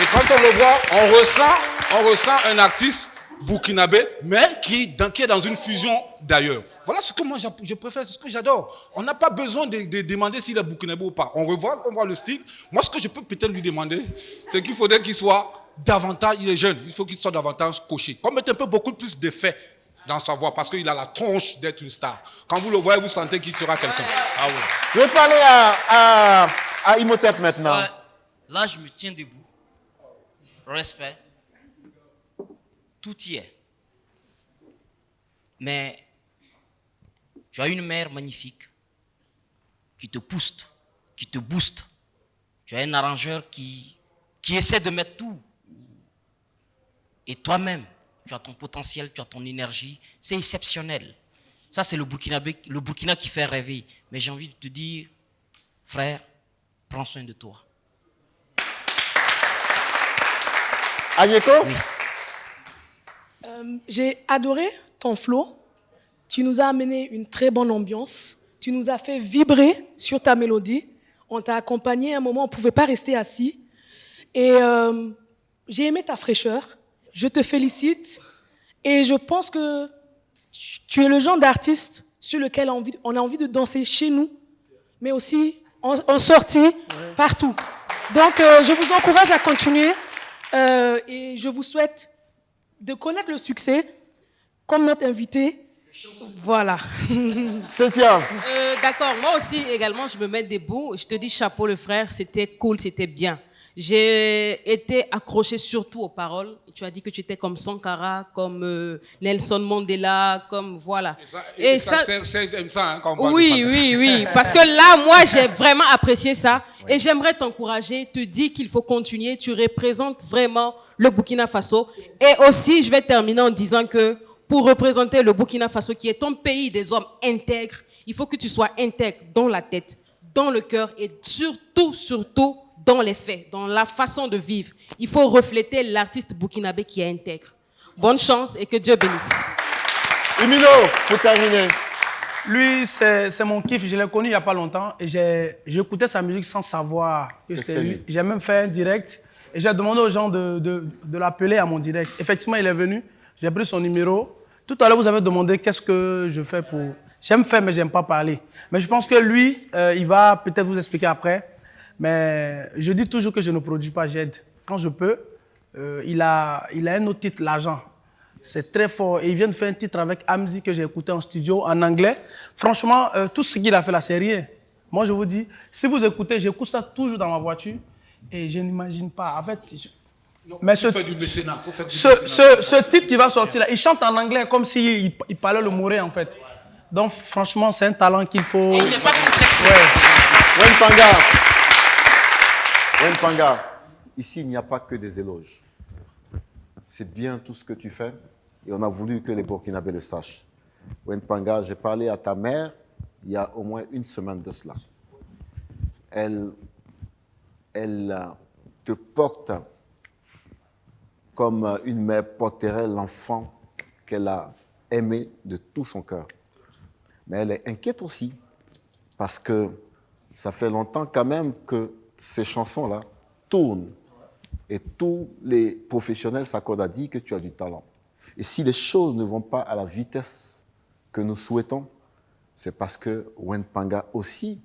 Et quand on le voit, on ressent un artiste burkinabé, mais qui est dans une fusion d'ailleurs. Voilà ce que moi je préfère, c'est ce que j'adore. On n'a pas besoin de demander s'il est burkinabé ou pas. On voit le style. Moi, ce que je peux peut-être lui demander, c'est qu'il faudrait qu'il soit davantage, il est jeune, il faut qu'il soit davantage coché. Qu'on mette un peu beaucoup plus d'effet dans sa voix, parce qu'il a la tronche d'être une star. Quand vous le voyez, vous sentez qu'il sera quelqu'un. Ah oui. Je vais parler à Imhotep maintenant. Là, je me tiens debout. Respect. Tout y est. Mais tu as une mère magnifique qui te pousse, qui te booste. Tu as un arrangeur qui essaie de mettre tout. Et toi-même, tu as ton potentiel, tu as ton énergie. C'est exceptionnel. Ça, c'est le Burkina qui fait rêver. Mais j'ai envie de te dire, frère, prends soin de toi. Agneko? J'ai adoré ton flow. Tu nous as amené une très bonne ambiance. Tu nous as fait vibrer sur ta mélodie. On t'a accompagné à un moment, on ne pouvait pas rester assis. Et j'ai aimé ta fraîcheur. Je te félicite. Et je pense que tu es le genre d'artiste sur lequel on a envie de danser chez nous, mais aussi en sortie, partout. Donc, je vous encourage à continuer. Et je vous souhaite de connaître le succès comme notre invité. Voilà. Cynthia. D'accord, moi aussi également je me mets debout. Je te dis chapeau le frère, c'était cool, c'était bien. J'ai été accrochée surtout aux paroles. Tu as dit que tu étais comme Sankara, comme Nelson Mandela, comme voilà. Et ça, c'est ça, hein, quand on parle oui, de ça. oui, oui. Parce que là, moi, j'ai vraiment apprécié ça. Ouais. Et j'aimerais t'encourager, te dire qu'il faut continuer. Tu représentes vraiment le Burkina Faso. Et aussi, je vais terminer en disant que pour représenter le Burkina Faso, qui est ton pays des hommes intègres, il faut que tu sois intègre dans la tête, dans le cœur et surtout, dans les faits, dans la façon de vivre. Il faut refléter l'artiste burkinabé qui est intègre. Bonne chance et que Dieu bénisse. Imino, pour terminer. Lui, c'est mon kiff. Je l'ai connu il n'y a pas longtemps et j'écoutais sa musique sans savoir que c'était lui. J'ai même fait un direct et j'ai demandé aux gens de l'appeler à mon direct. Effectivement, il est venu. J'ai pris son numéro. Tout à l'heure, vous avez demandé qu'est-ce que je fais pour... J'aime faire, mais je n'aime pas parler. Mais je pense que lui, il va peut-être vous expliquer après. Mais je dis toujours que je ne produis pas, j'aide. Quand je peux, il a un autre titre, L'Argent. C'est très fort. Et il vient de faire un titre avec Amzi que j'ai écouté en studio, en anglais. Franchement, tout ce qu'il a fait là, c'est rien. Moi, je vous dis, si vous écoutez, j'écoute ça toujours dans ma voiture et je n'imagine pas. En fait, mais faut faire du mécénat. Ce titre qui va sortir là, il chante en anglais comme s'il parlait le Moré en fait. Donc, franchement, c'est un talent qu'il faut... Et il n'est pas complexe. Wenpanga, ici, il n'y a pas que des éloges. C'est bien tout ce que tu fais et on a voulu que les Burkinabés le sachent. Wenpanga, j'ai parlé à ta mère il y a au moins une semaine de cela. Elle te porte comme une mère porterait l'enfant qu'elle a aimé de tout son cœur. Mais elle est inquiète aussi parce que ça fait longtemps quand même que ces chansons-là tournent et tous les professionnels s'accordent à dire que tu as du talent. Et si les choses ne vont pas à la vitesse que nous souhaitons, c'est parce que Wenpanga aussi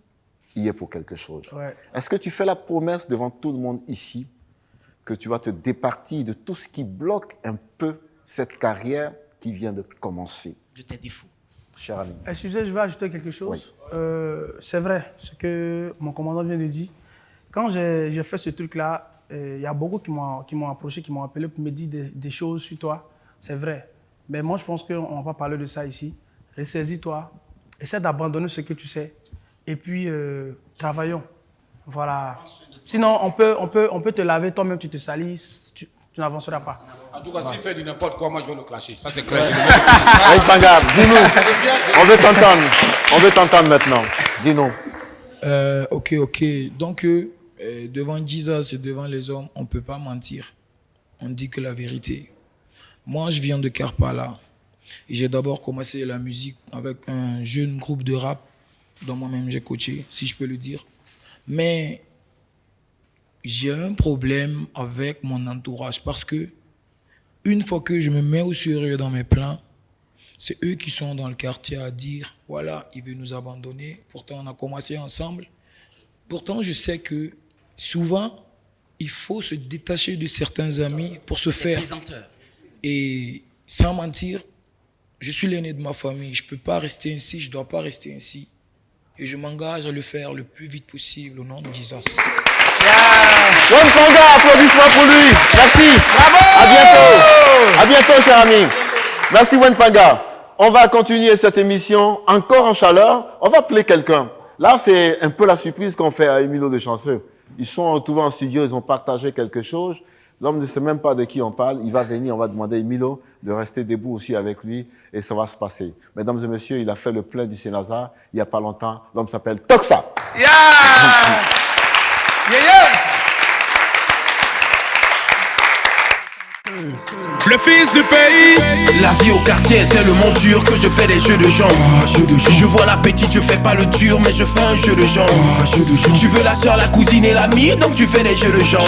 y est pour quelque chose. Ouais. Est-ce que tu fais la promesse devant tout le monde ici que tu vas te départir de tout ce qui bloque un peu cette carrière qui vient de commencer? De tes défauts. Cher ami. Excusez, je vais ajouter quelque chose. Oui. C'est vrai, ce que mon commandant vient de dire. Quand j'ai fait ce truc-là, il y a beaucoup qui m'ont approché, qui m'ont appelé pour me dire des choses sur toi. C'est vrai. Mais moi, je pense qu'on va pas parler de ça ici. Ressaisis-toi. Essaie d'abandonner ce que tu sais. Et puis, travaillons. Voilà. Sinon, on peut te laver, toi-même, tu te salis, tu n'avanceras pas. En tout cas, s'il fait du n'importe quoi, moi, je vais le clasher. Ça, c'est clair. Wenpanga, dis-nous. On veut t'entendre maintenant. Dis-nous. Ok. Donc, devant Jesus et devant les hommes, on ne peut pas mentir. On dit que la vérité. Moi, je viens de Karpala. Et j'ai d'abord commencé la musique avec un jeune groupe de rap dont moi-même j'ai coaché, si je peux le dire. Mais j'ai un problème avec mon entourage parce que une fois que je me mets au sérieux dans mes plans, c'est eux qui sont dans le quartier à dire « Voilà, il veut nous abandonner. Pourtant, on a commencé ensemble. » Pourtant, je sais que souvent, il faut se détacher de certains amis pour se faire. Plaisanteur. Et sans mentir, je suis l'aîné de ma famille. Je ne peux pas rester ainsi, je ne dois pas rester ainsi. Et je m'engage à le faire le plus vite possible au nom de Jesus. One Panga, applaudissements pour lui. Merci. Bravo. À bientôt. À bientôt, cher ami. Merci, One Panga. On va continuer cette émission encore en chaleur. On va appeler quelqu'un. Là, c'est un peu la surprise qu'on fait à Emilio de Chanceux. Ils sont retrouvés en studio, ils ont partagé quelque chose. L'homme ne sait même pas de qui on parle. Il va venir, on va demander à Emilio de rester debout aussi avec lui et ça va se passer. Mesdames et messieurs, il a fait le plein du Saint-Lazare il n'y a pas longtemps. L'homme s'appelle Toxa. Yeah! Yeah, yeah! Le fils du pays. La vie au quartier est tellement dure que je fais des jeux de jambes. Je vois la petite, je fais pas le dur, mais je fais un jeu de jambes. Tu veux la soeur, la cousine et l'amie, donc tu fais des jeux de jambes.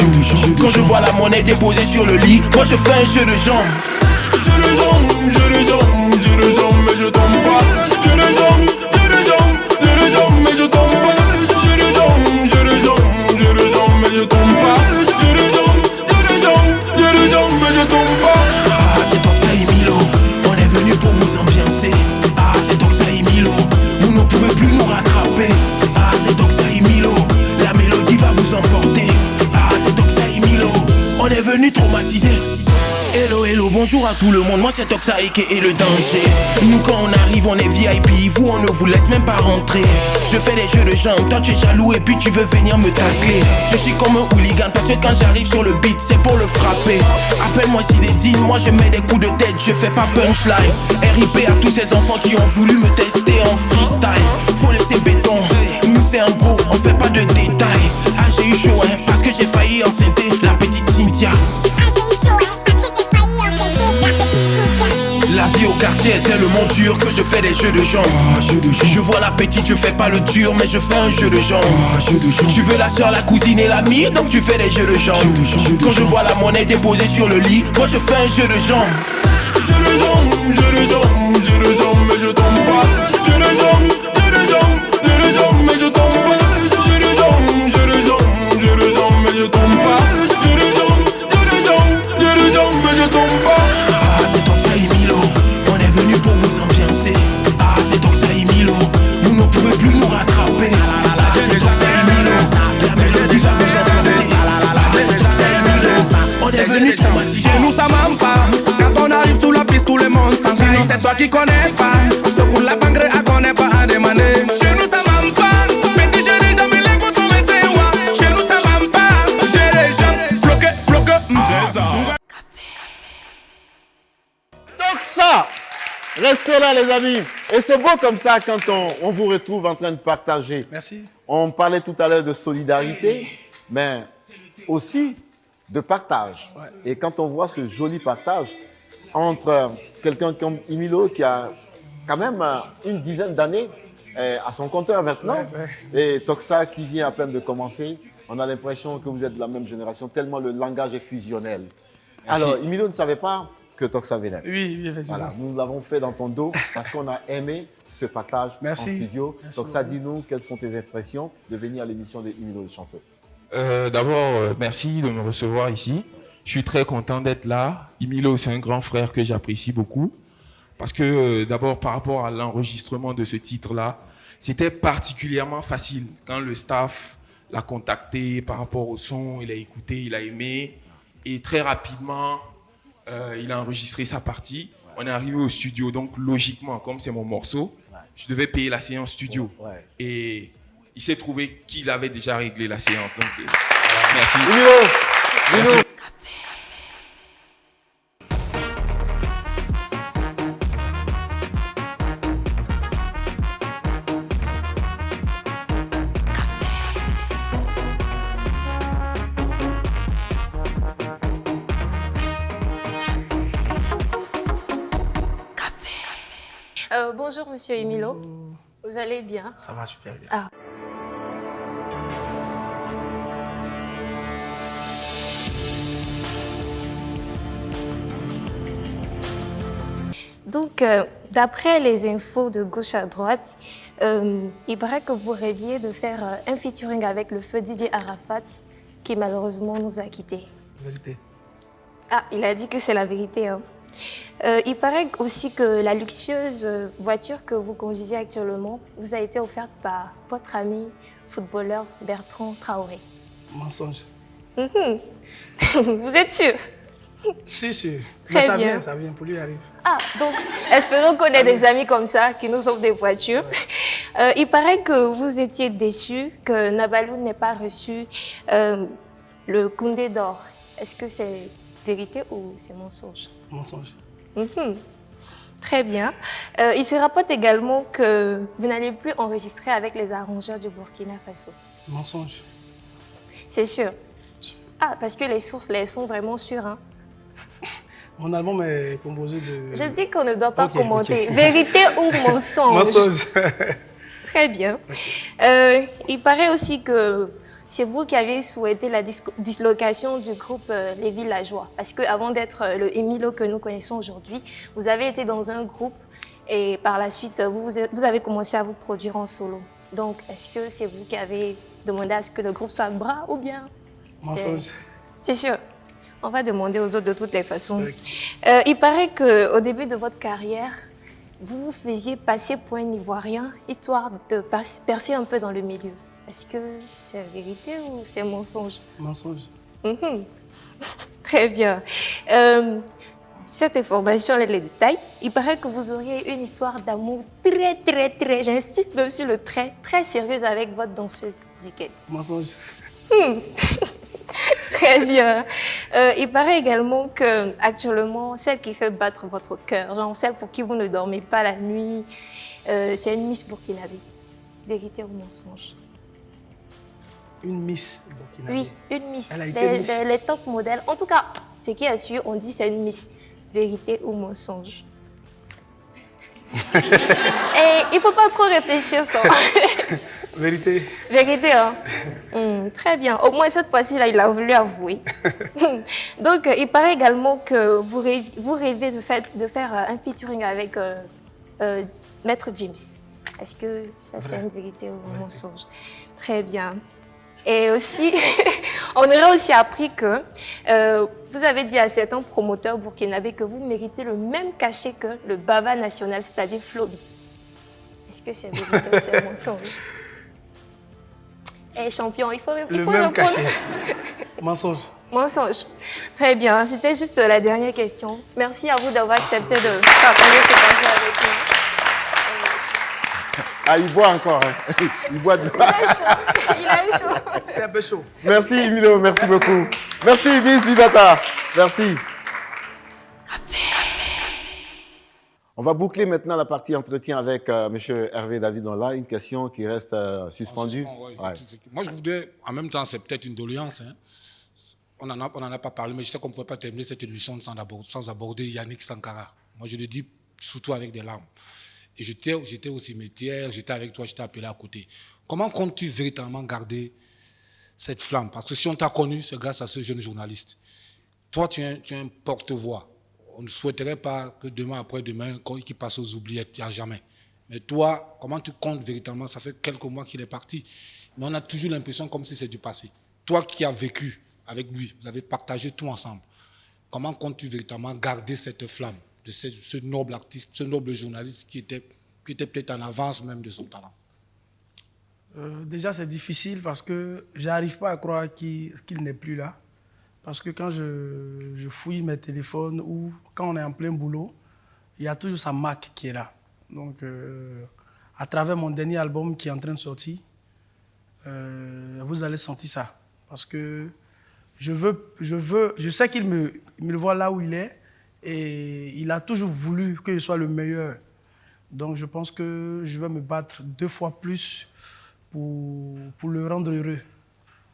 Quand je vois la monnaie déposée sur le lit, moi je fais un jeu de jambes. Jeu de jambes, jeu de jambes, jeu de jambes, mais je tombe pas. Jeu de jambes, jeu de jambes, jeu de jambes, mais je tombe pas. Jeu de jambes, jeu de jambes, jeu de jambes, mais je tombe pas. Jeu de jambes, jeu de jambes, jeu de jambes, mais je tombe pas. Ah, c'est Toxa et Milo, on est venu pour vous ambiancer. Ah, c'est Toxa et Milo, vous ne pouvez plus nous rattraper. Ah, c'est Toxa et Milo, la mélodie va vous emporter. Ah, c'est Toxa et Milo, on est venu traumatiser. Hello, hello, bonjour à tout le monde, moi c'est Toxa et le danger. Nous quand on arrive on est VIP, vous on ne vous laisse même pas rentrer. Je fais des jeux de jambes, toi tu es jaloux et puis tu veux venir me tacler. Je suis comme un hooligan parce que quand j'arrive sur le beat c'est pour le frapper. Appelle-moi Zinedine, moi je mets des coups de tête, je fais pas punchline. RIP à tous ces enfants qui ont voulu me tester en freestyle. Faut laisser béton, nous c'est un gros, on fait pas de détails. Ah j'ai eu chaud hein, parce que j'ai failli enceinter la petite Cynthia. La vie au quartier est tellement dure que je fais des jeux de jambes. Je vois la petite, je fais pas le dur, mais je fais un jeu de jambes. Tu veux la soeur, la cousine et l'amie, donc tu fais des jeux de jambes. Quand je vois la monnaie déposée sur le lit, moi je fais un jeu de jambes. Jeu de jambes, jeu de jambes, jeu de jambes, mais je tombe pas. Jeu de jambes, jeu de jambes, jeu de jambes, mais je tombe pas. Jeu de jambes, jeu de jambes, jeu de jambes, mais je tombe pas. Jeu de jambes, jeu de jambes, jeu de jambes, mais je tombe pas. Ah, c'est Toxa et Milo, on est venu pour vous ambiancer. Ah, c'est Toxa et Milo, vous ne pouvez plus nous rattraper. Ah, c'est Toxa et Milo, la mélodie va vous emporter. Ah, c'est Toxa et Milo, on est venu traumatiser. Chez nous ça m'aime pas. Quand on arrive sur la piste, tout le monde s'en sinon c'est toi qui connais pas. Ce pour la pangre à connaît pas à demander. Chez nous ça m'aime pas. Petit j'ai déjà mis les gosses au médecin. Chez nous ça m'aime pas. J'ai les gens bloqués, c'est ça. Toxa! Restez là, les amis. Et c'est beau comme ça quand on vous retrouve en train de partager. Merci. On parlait tout à l'heure de solidarité, mais aussi de partage. Ouais. Et quand on voit ce joli partage entre quelqu'un comme Emilio qui a quand même une dizaine d'années à son compteur maintenant, et Toxa qui vient à peine de commencer, on a l'impression que vous êtes de la même génération, tellement le langage est fusionnel. Merci. Alors, Emilio ne savait pas que Toxa venait. Oui, effectivement. Voilà, nous l'avons fait dans ton dos parce qu'on a aimé ce partage en studio. Merci Toxa, dis-nous quelles sont tes impressions de venir à l'émission de Emilio de Chanceux. D'abord, merci de me recevoir ici. Je suis très content d'être là. Emilio, c'est un grand frère que j'apprécie beaucoup. Parce que d'abord, par rapport à l'enregistrement de ce titre-là, c'était particulièrement facile. Quand le staff l'a contacté par rapport au son, il a écouté, il a aimé. Et très rapidement, il a enregistré sa partie. On est arrivé au studio. Donc, logiquement, comme c'est mon morceau, je devais payer la séance studio. Et il s'est trouvé qu'il avait déjà réglé la séance. Donc, merci. Merci. Bonjour Monsieur Emilio, vous allez bien? Ça va super bien. Ah. Donc, d'après les infos de gauche à droite, il paraît que vous rêviez de faire un featuring avec le feu DJ Arafat. qui malheureusement nous a quittés. Vérité. Ah, il a dit que c'est la vérité. Hein. Il paraît aussi que la luxueuse voiture que vous conduisez actuellement vous a été offerte par votre ami footballeur Bertrand Traoré. Mensonge. Vous êtes sûr? Si. Très Mais bien. ça vient, pour lui arrive. Ah, donc espérons qu'on ait des amis comme ça qui nous offrent des voitures. Il paraît que vous étiez déçu que Nabalou n'ait pas reçu le Koundé d'or. Est-ce que c'est vérité ou c'est mensonge? Mensonge. Très bien. Il se rapporte également que vous n'allez plus enregistrer avec les arrangeurs du Burkina Faso. Mensonge. C'est sûr. Ah, parce que les sources, elles sont vraiment sûres. Hein. Mon album est composé de... Je dis qu'on ne doit pas Ok, commenter. ok. Vérité ou mensonge? Mensonge. Très bien. Il paraît aussi que c'est vous qui avez souhaité la dislocation du groupe Les Villageois. Parce qu'avant d'être le Emilo que nous connaissons aujourd'hui, vous avez été dans un groupe et par la suite, vous avez commencé à vous produire en solo. Donc, est-ce que c'est vous qui avez demandé à ce que le groupe soit bras ou bien... Mensonge. C'est sûr. On va demander aux autres de toutes les façons. Okay. Il paraît qu'au début de votre carrière, vous vous faisiez passer pour un Ivoirien, histoire de percer un peu dans le milieu. Est-ce que c'est vérité ou c'est mensonge? Mensonge. Très bien. Cette information, les détails, il paraît que vous auriez une histoire d'amour très, j'insiste même sur le très sérieuse avec votre danseuse Ziquette. Mensonge. Très bien. Il paraît également que actuellement, celle qui fait battre votre cœur, genre celle pour qui vous ne dormez pas la nuit, c'est une Miss Burkinabé. Vérité ou mensonge? Une Miss Burkinabé. Oui, une Miss. Elle a été Miss. Les top modèles. En tout cas, ce qui est sûr, on dit c'est une Miss. Vérité ou mensonge? Et il ne faut pas trop réfléchir ça. Vérité. Vérité, hein? Très bien. Au moins, cette fois-ci, il a voulu avouer. Donc, il paraît également que vous rêvez de faire un featuring avec Maître Gims. Est-ce que ça, c'est une vérité ou un mensonge? Très bien. Et aussi, on aurait aussi appris que vous avez dit à certains promoteurs burkinabés que vous méritez le même cachet que le Baba national, c'est-à-dire Flobi. Est-ce que c'est vérité ou c'est mensonge? Eh, champion, il faut même répondre. Cachet. Mensonge. Mensonge. Très bien. C'était juste la dernière question. Merci à vous d'avoir accepté de partager ce café avec nous. Ah, il boit encore. Hein. Il boit de... Il a eu chaud. C'était un peu chaud. Merci, Emilo. Merci beaucoup. Merci, Miss Bibata. Merci. On va boucler maintenant la partie entretien avec M. Hervé David. On a une question qui reste suspendue. Moi, je voudrais, en même temps, c'est peut-être une doléance. Hein. On n'en a pas parlé, mais je sais qu'on ne pouvait pas terminer cette émission sans aborder Yannick Sankara. Moi, je le dis surtout avec des larmes. Et j'étais au cimetière, j'étais avec toi, j'étais appelé à côté. Comment comptes-tu véritablement garder cette flamme? Parce que si on t'a connu, c'est grâce à ce jeune journaliste. Toi, tu es un porte-voix. On ne souhaiterait pas que demain, après-demain, qu'il passe aux oubliettes, il n'y a jamais. Mais toi, comment tu comptes véritablement? Ça fait quelques mois qu'il est parti. Mais on a toujours l'impression comme si c'est du passé. Toi qui as vécu avec lui, vous avez partagé tout ensemble. Comment comptes-tu véritablement garder cette flamme de ce noble artiste, ce noble journaliste qui était peut-être en avance même de son talent? Déjà, c'est difficile parce que je n'arrive pas à croire qu'il n'est plus là. Parce que quand je fouille mes téléphones ou quand on est en plein boulot, il y a toujours sa marque qui est là. Donc, à travers mon dernier album qui est en train de sortir, vous allez sentir ça. Parce que je sais qu'il me voit là où il est et il a toujours voulu que je sois le meilleur. Donc, je pense que je vais me battre 2 fois plus pour le rendre heureux.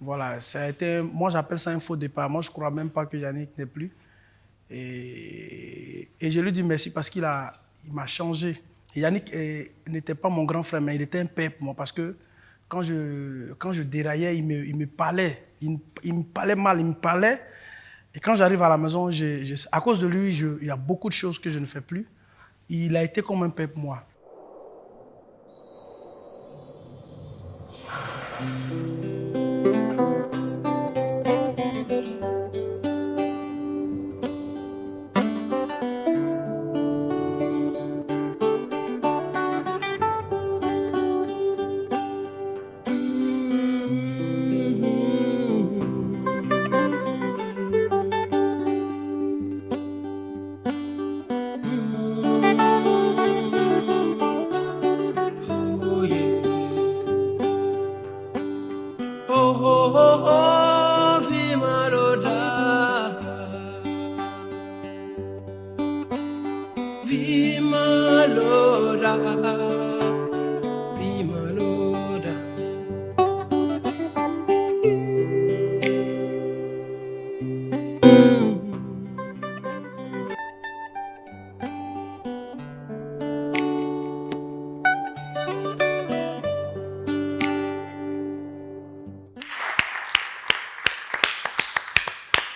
Voilà, ça a été, moi j'appelle ça un faux départ. Moi je ne crois même pas que Yannick n'est plus. Et je lui dis merci parce qu'il m'a changé. Et Yannick n'était pas mon grand frère, mais il était un père pour moi parce que quand je déraillais, il me parlait. Il me parlait mal, il me parlait. Et quand j'arrive à la maison, à cause de lui, il y a beaucoup de choses que je ne fais plus. Il a été comme un père pour moi.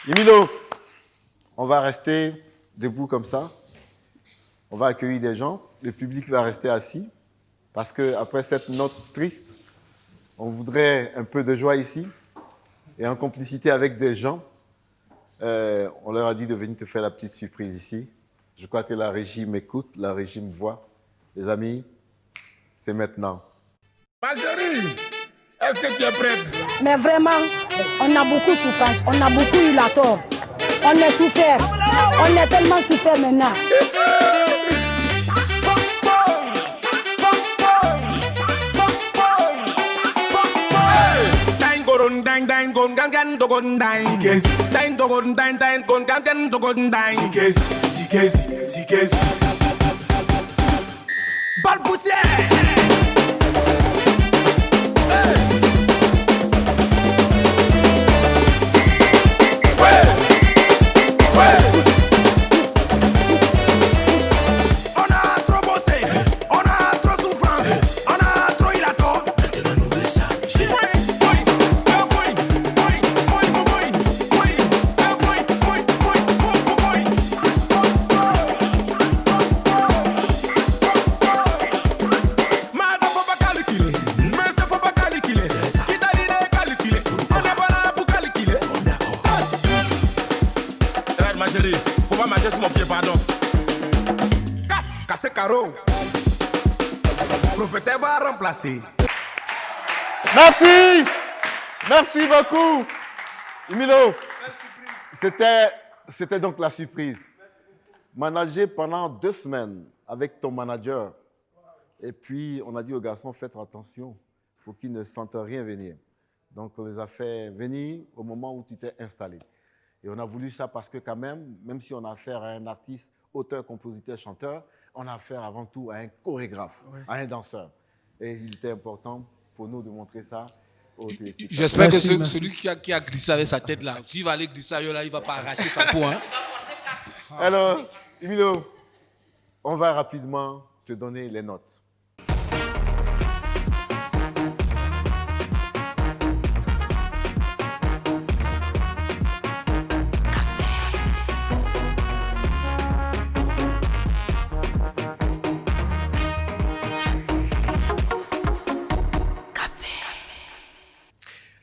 Emilio, on va rester debout comme ça. On va accueillir des gens. Le public va rester assis. Parce qu'après cette note triste, on voudrait un peu de joie ici. Et en complicité avec des gens, on leur a dit de venir te faire la petite surprise ici. Je crois que la régie m'écoute, la régie me voit. Les amis, c'est maintenant. Marjorie, est-ce que tu es prête? Mais vraiment, on a beaucoup souffert, on a beaucoup eu la tort. On est souffert, on est tellement souffert maintenant. Dang dang gon gan gan to gon dang. Sikes. Dang to gon dang dang gon gan gan to gon dang. Sikes. Balbousière. Propriétaire va remplacer. Merci. Merci beaucoup. Emilio, c'était donc la surprise. Manager pendant 2 semaines avec ton manager. Et puis, on a dit aux garçons, faites attention pour qu'ils ne sentent rien venir. Donc, on les a fait venir au moment où tu t'es installé. Et on a voulu ça parce que quand même si on a affaire à un artiste, auteur, compositeur, chanteur, on a affaire avant tout à un chorégraphe, à un danseur. Et il était important pour nous de montrer ça aux téléspectateurs. J'espère que celui qui a glissé avec sa tête là, s'il va aller glisser ailleurs là, il ne va pas arracher sa peau. Hein? Alors, Emilio, on va rapidement te donner les notes.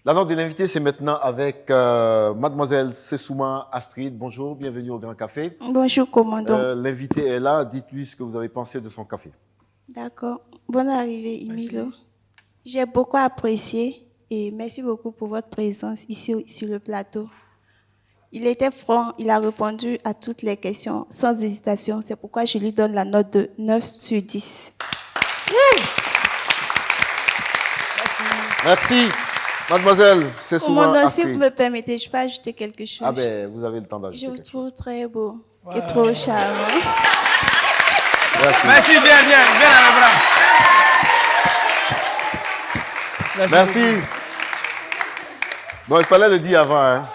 La note de l'invité, c'est maintenant avec mademoiselle Sessouma Astrid. Bonjour, bienvenue au Grand Café. Bonjour, commandant. L'invité est là. Dites-lui ce que vous avez pensé de son café. D'accord. Bonne arrivée, Emilio. J'ai beaucoup apprécié et merci beaucoup pour votre présence ici sur le plateau. Il était franc, il a répondu à toutes les questions sans hésitation. C'est pourquoi je lui donne la note de 9 sur 10. Merci. Mademoiselle, c'est souvent Commandant, Astrid. si vous me permettez, je peux ajouter quelque chose. Ah ben, vous avez le temps d'ajouter. Je vous trouve très beau et trop charmant. Merci, bien à la bras. Merci. Bon, il fallait le dire avant. Hein.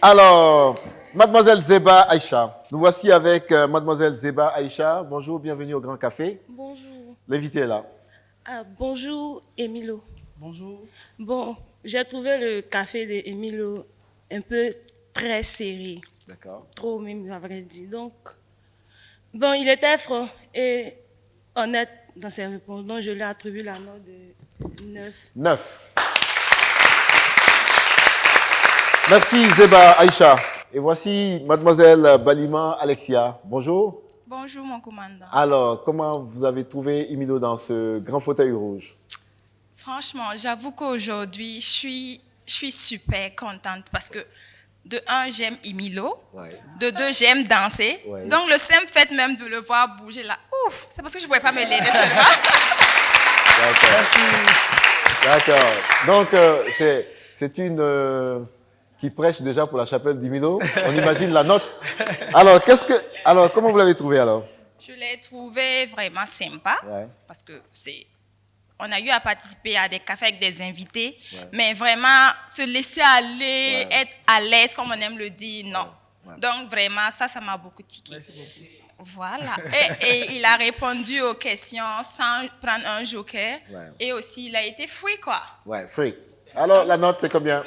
Alors, mademoiselle Zeba Aïcha. Nous voici avec mademoiselle Zeba Aïcha. Bonjour, bienvenue au Grand Café. Bonjour. L'invité est là. Bonjour, Emilio. Bonjour. Bon, j'ai trouvé le café d'Emilio un peu très serré. D'accord. Trop même, à vrai dire. Donc, bon, il était franc et honnête dans ses réponses. Donc, je lui ai attribué la note de 9. 9. Merci Zeba Aïcha. Et voici mademoiselle Balima Alexia. Bonjour. Bonjour mon commandant. Alors, comment vous avez trouvé Emilio dans ce grand fauteuil rouge? Franchement, j'avoue qu'aujourd'hui, je suis super contente parce que de un, j'aime Emilio. Ouais. De deux, j'aime danser. Ouais. Donc, le simple fait même de le voir bouger là, ouf, c'est parce que je ne pouvais pas me lever seulement. D'accord. Donc, c'est une qui prêche déjà pour la chapelle d'Emilio. On imagine la note. Alors, comment vous l'avez trouvé alors? Je l'ai trouvé vraiment sympa parce que on a eu à participer à des cafés avec des invités, mais vraiment se laisser aller, être à l'aise, comme on aime le dire, non. Donc vraiment, ça m'a beaucoup tiqué. Voilà. Et il a répondu aux questions sans prendre un joker. Et aussi, il a été free, quoi. Ouais, free. Alors, la note, c'est combien?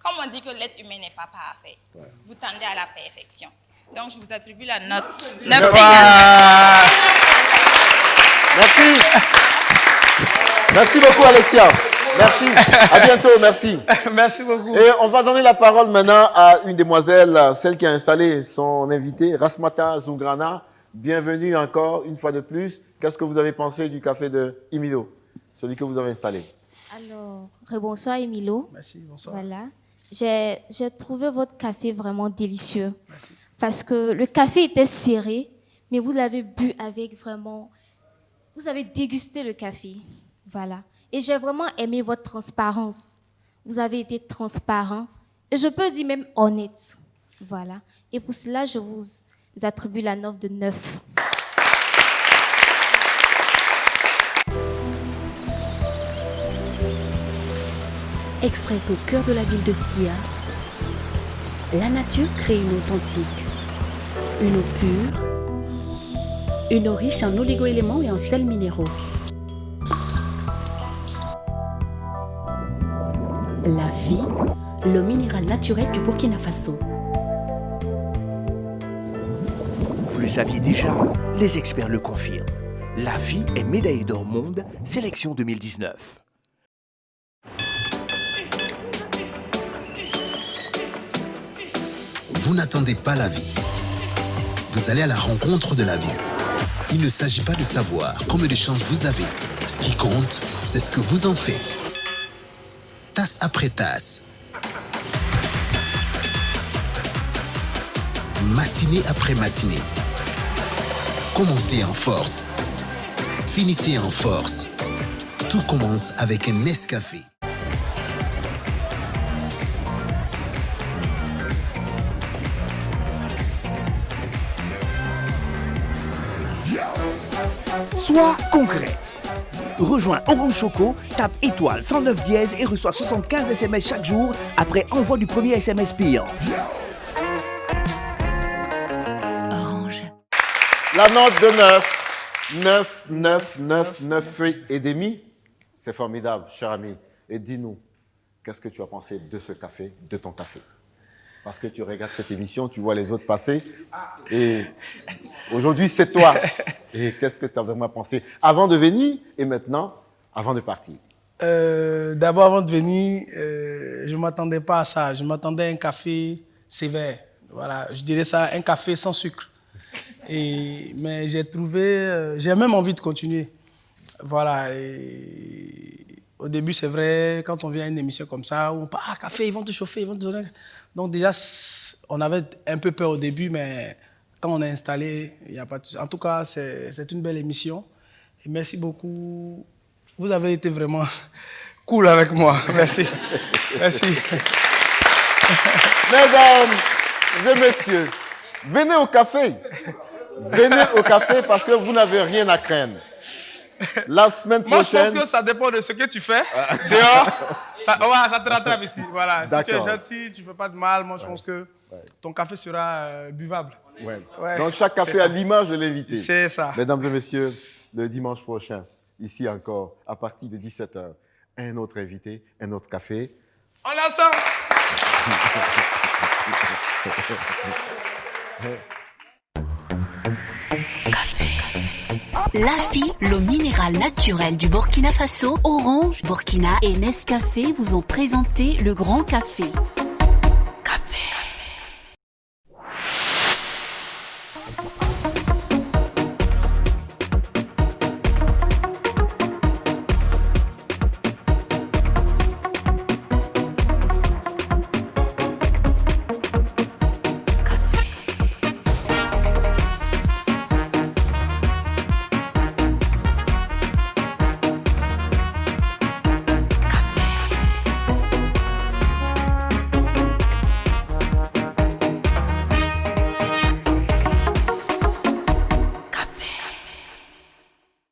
Comme on dit que l'être humain n'est pas parfait, vous tendez à la perfection. Donc, je vous attribue la note 9,50. Merci. Merci beaucoup, Alexia. Merci. À bientôt. Merci. Merci beaucoup. Et on va donner la parole maintenant à une demoiselle, celle qui a installé son invité, Rasmata Zungrana. Bienvenue encore, une fois de plus. Qu'est-ce que vous avez pensé du café de Emilo, celui que vous avez installé? Alors, rebonsoir Emilo. Merci, bonsoir. Voilà. J'ai trouvé votre café vraiment délicieux. Merci. Parce que le café était serré, mais vous l'avez bu avec vraiment... Vous avez dégusté le café. Voilà. Et j'ai vraiment aimé votre transparence. Vous avez été transparent. Et je peux dire même honnête. Voilà. Et pour cela, je vous attribue la note de 9. Extraite au cœur de la ville de Sia, la nature crée une eau authentique, une eau pure, une eau riche en oligo-éléments et en sels minéraux. La vie, l'eau minérale naturelle du Burkina Faso. Vous le saviez déjà, les experts le confirment. La vie est médaillée d'or monde, sélection 2019. Vous n'attendez pas la vie. Vous allez à la rencontre de la vie. Il ne s'agit pas de savoir combien de chances vous avez. Ce qui compte, c'est ce que vous en faites. Tasse après tasse. Matinée après matinée. Commencez en force. Finissez en force. Tout commence avec un Nescafé. Sois concret. Rejoins Orange Choco, tape étoile 109 dièse et reçois 75 SMS chaque jour après envoi du premier SMS payant. Orange. La note de 9 et demi. C'est formidable, cher ami. Et dis-nous, qu'est-ce que tu as pensé de ce café, de ton café? Parce que tu regardes cette émission, tu vois les autres passer. Et aujourd'hui, c'est toi. Et qu'est-ce que tu as vraiment pensé avant de venir et maintenant, avant de partir? D'abord, avant de venir, je ne m'attendais pas à ça. Je m'attendais à un café sévère. Voilà, je dirais ça, un café sans sucre. Mais j'ai trouvé... j'ai même envie de continuer. Voilà. Et au début, c'est vrai, quand on vient à une émission comme ça, où on parle, café, ils vont te chauffer, ils vont te donner... Donc déjà, on avait un peu peur au début, mais quand on est installé, il n'y a pas de... En tout cas, c'est une belle émission. Et merci beaucoup. Vous avez été vraiment cool avec moi. Merci. Merci. Mesdames et messieurs, venez au café. Venez au café parce que vous n'avez rien à craindre. La semaine prochaine... Moi, je pense que ça dépend de ce que tu fais. Dehors, ça te rattrape ici. Voilà. Si tu es gentil, tu ne fais pas de mal, moi, je pense que ton café sera buvable. Ouais. Donc, chaque café a l'image de l'invité. C'est ça. Mesdames et messieurs, le dimanche prochain, ici encore, à partir de 17h, un autre invité, un autre café. On l'ensemble. La vie, l'eau minérale naturelle du Burkina Faso, Orange, Burkina et Nescafé vous ont présenté le Grand Café.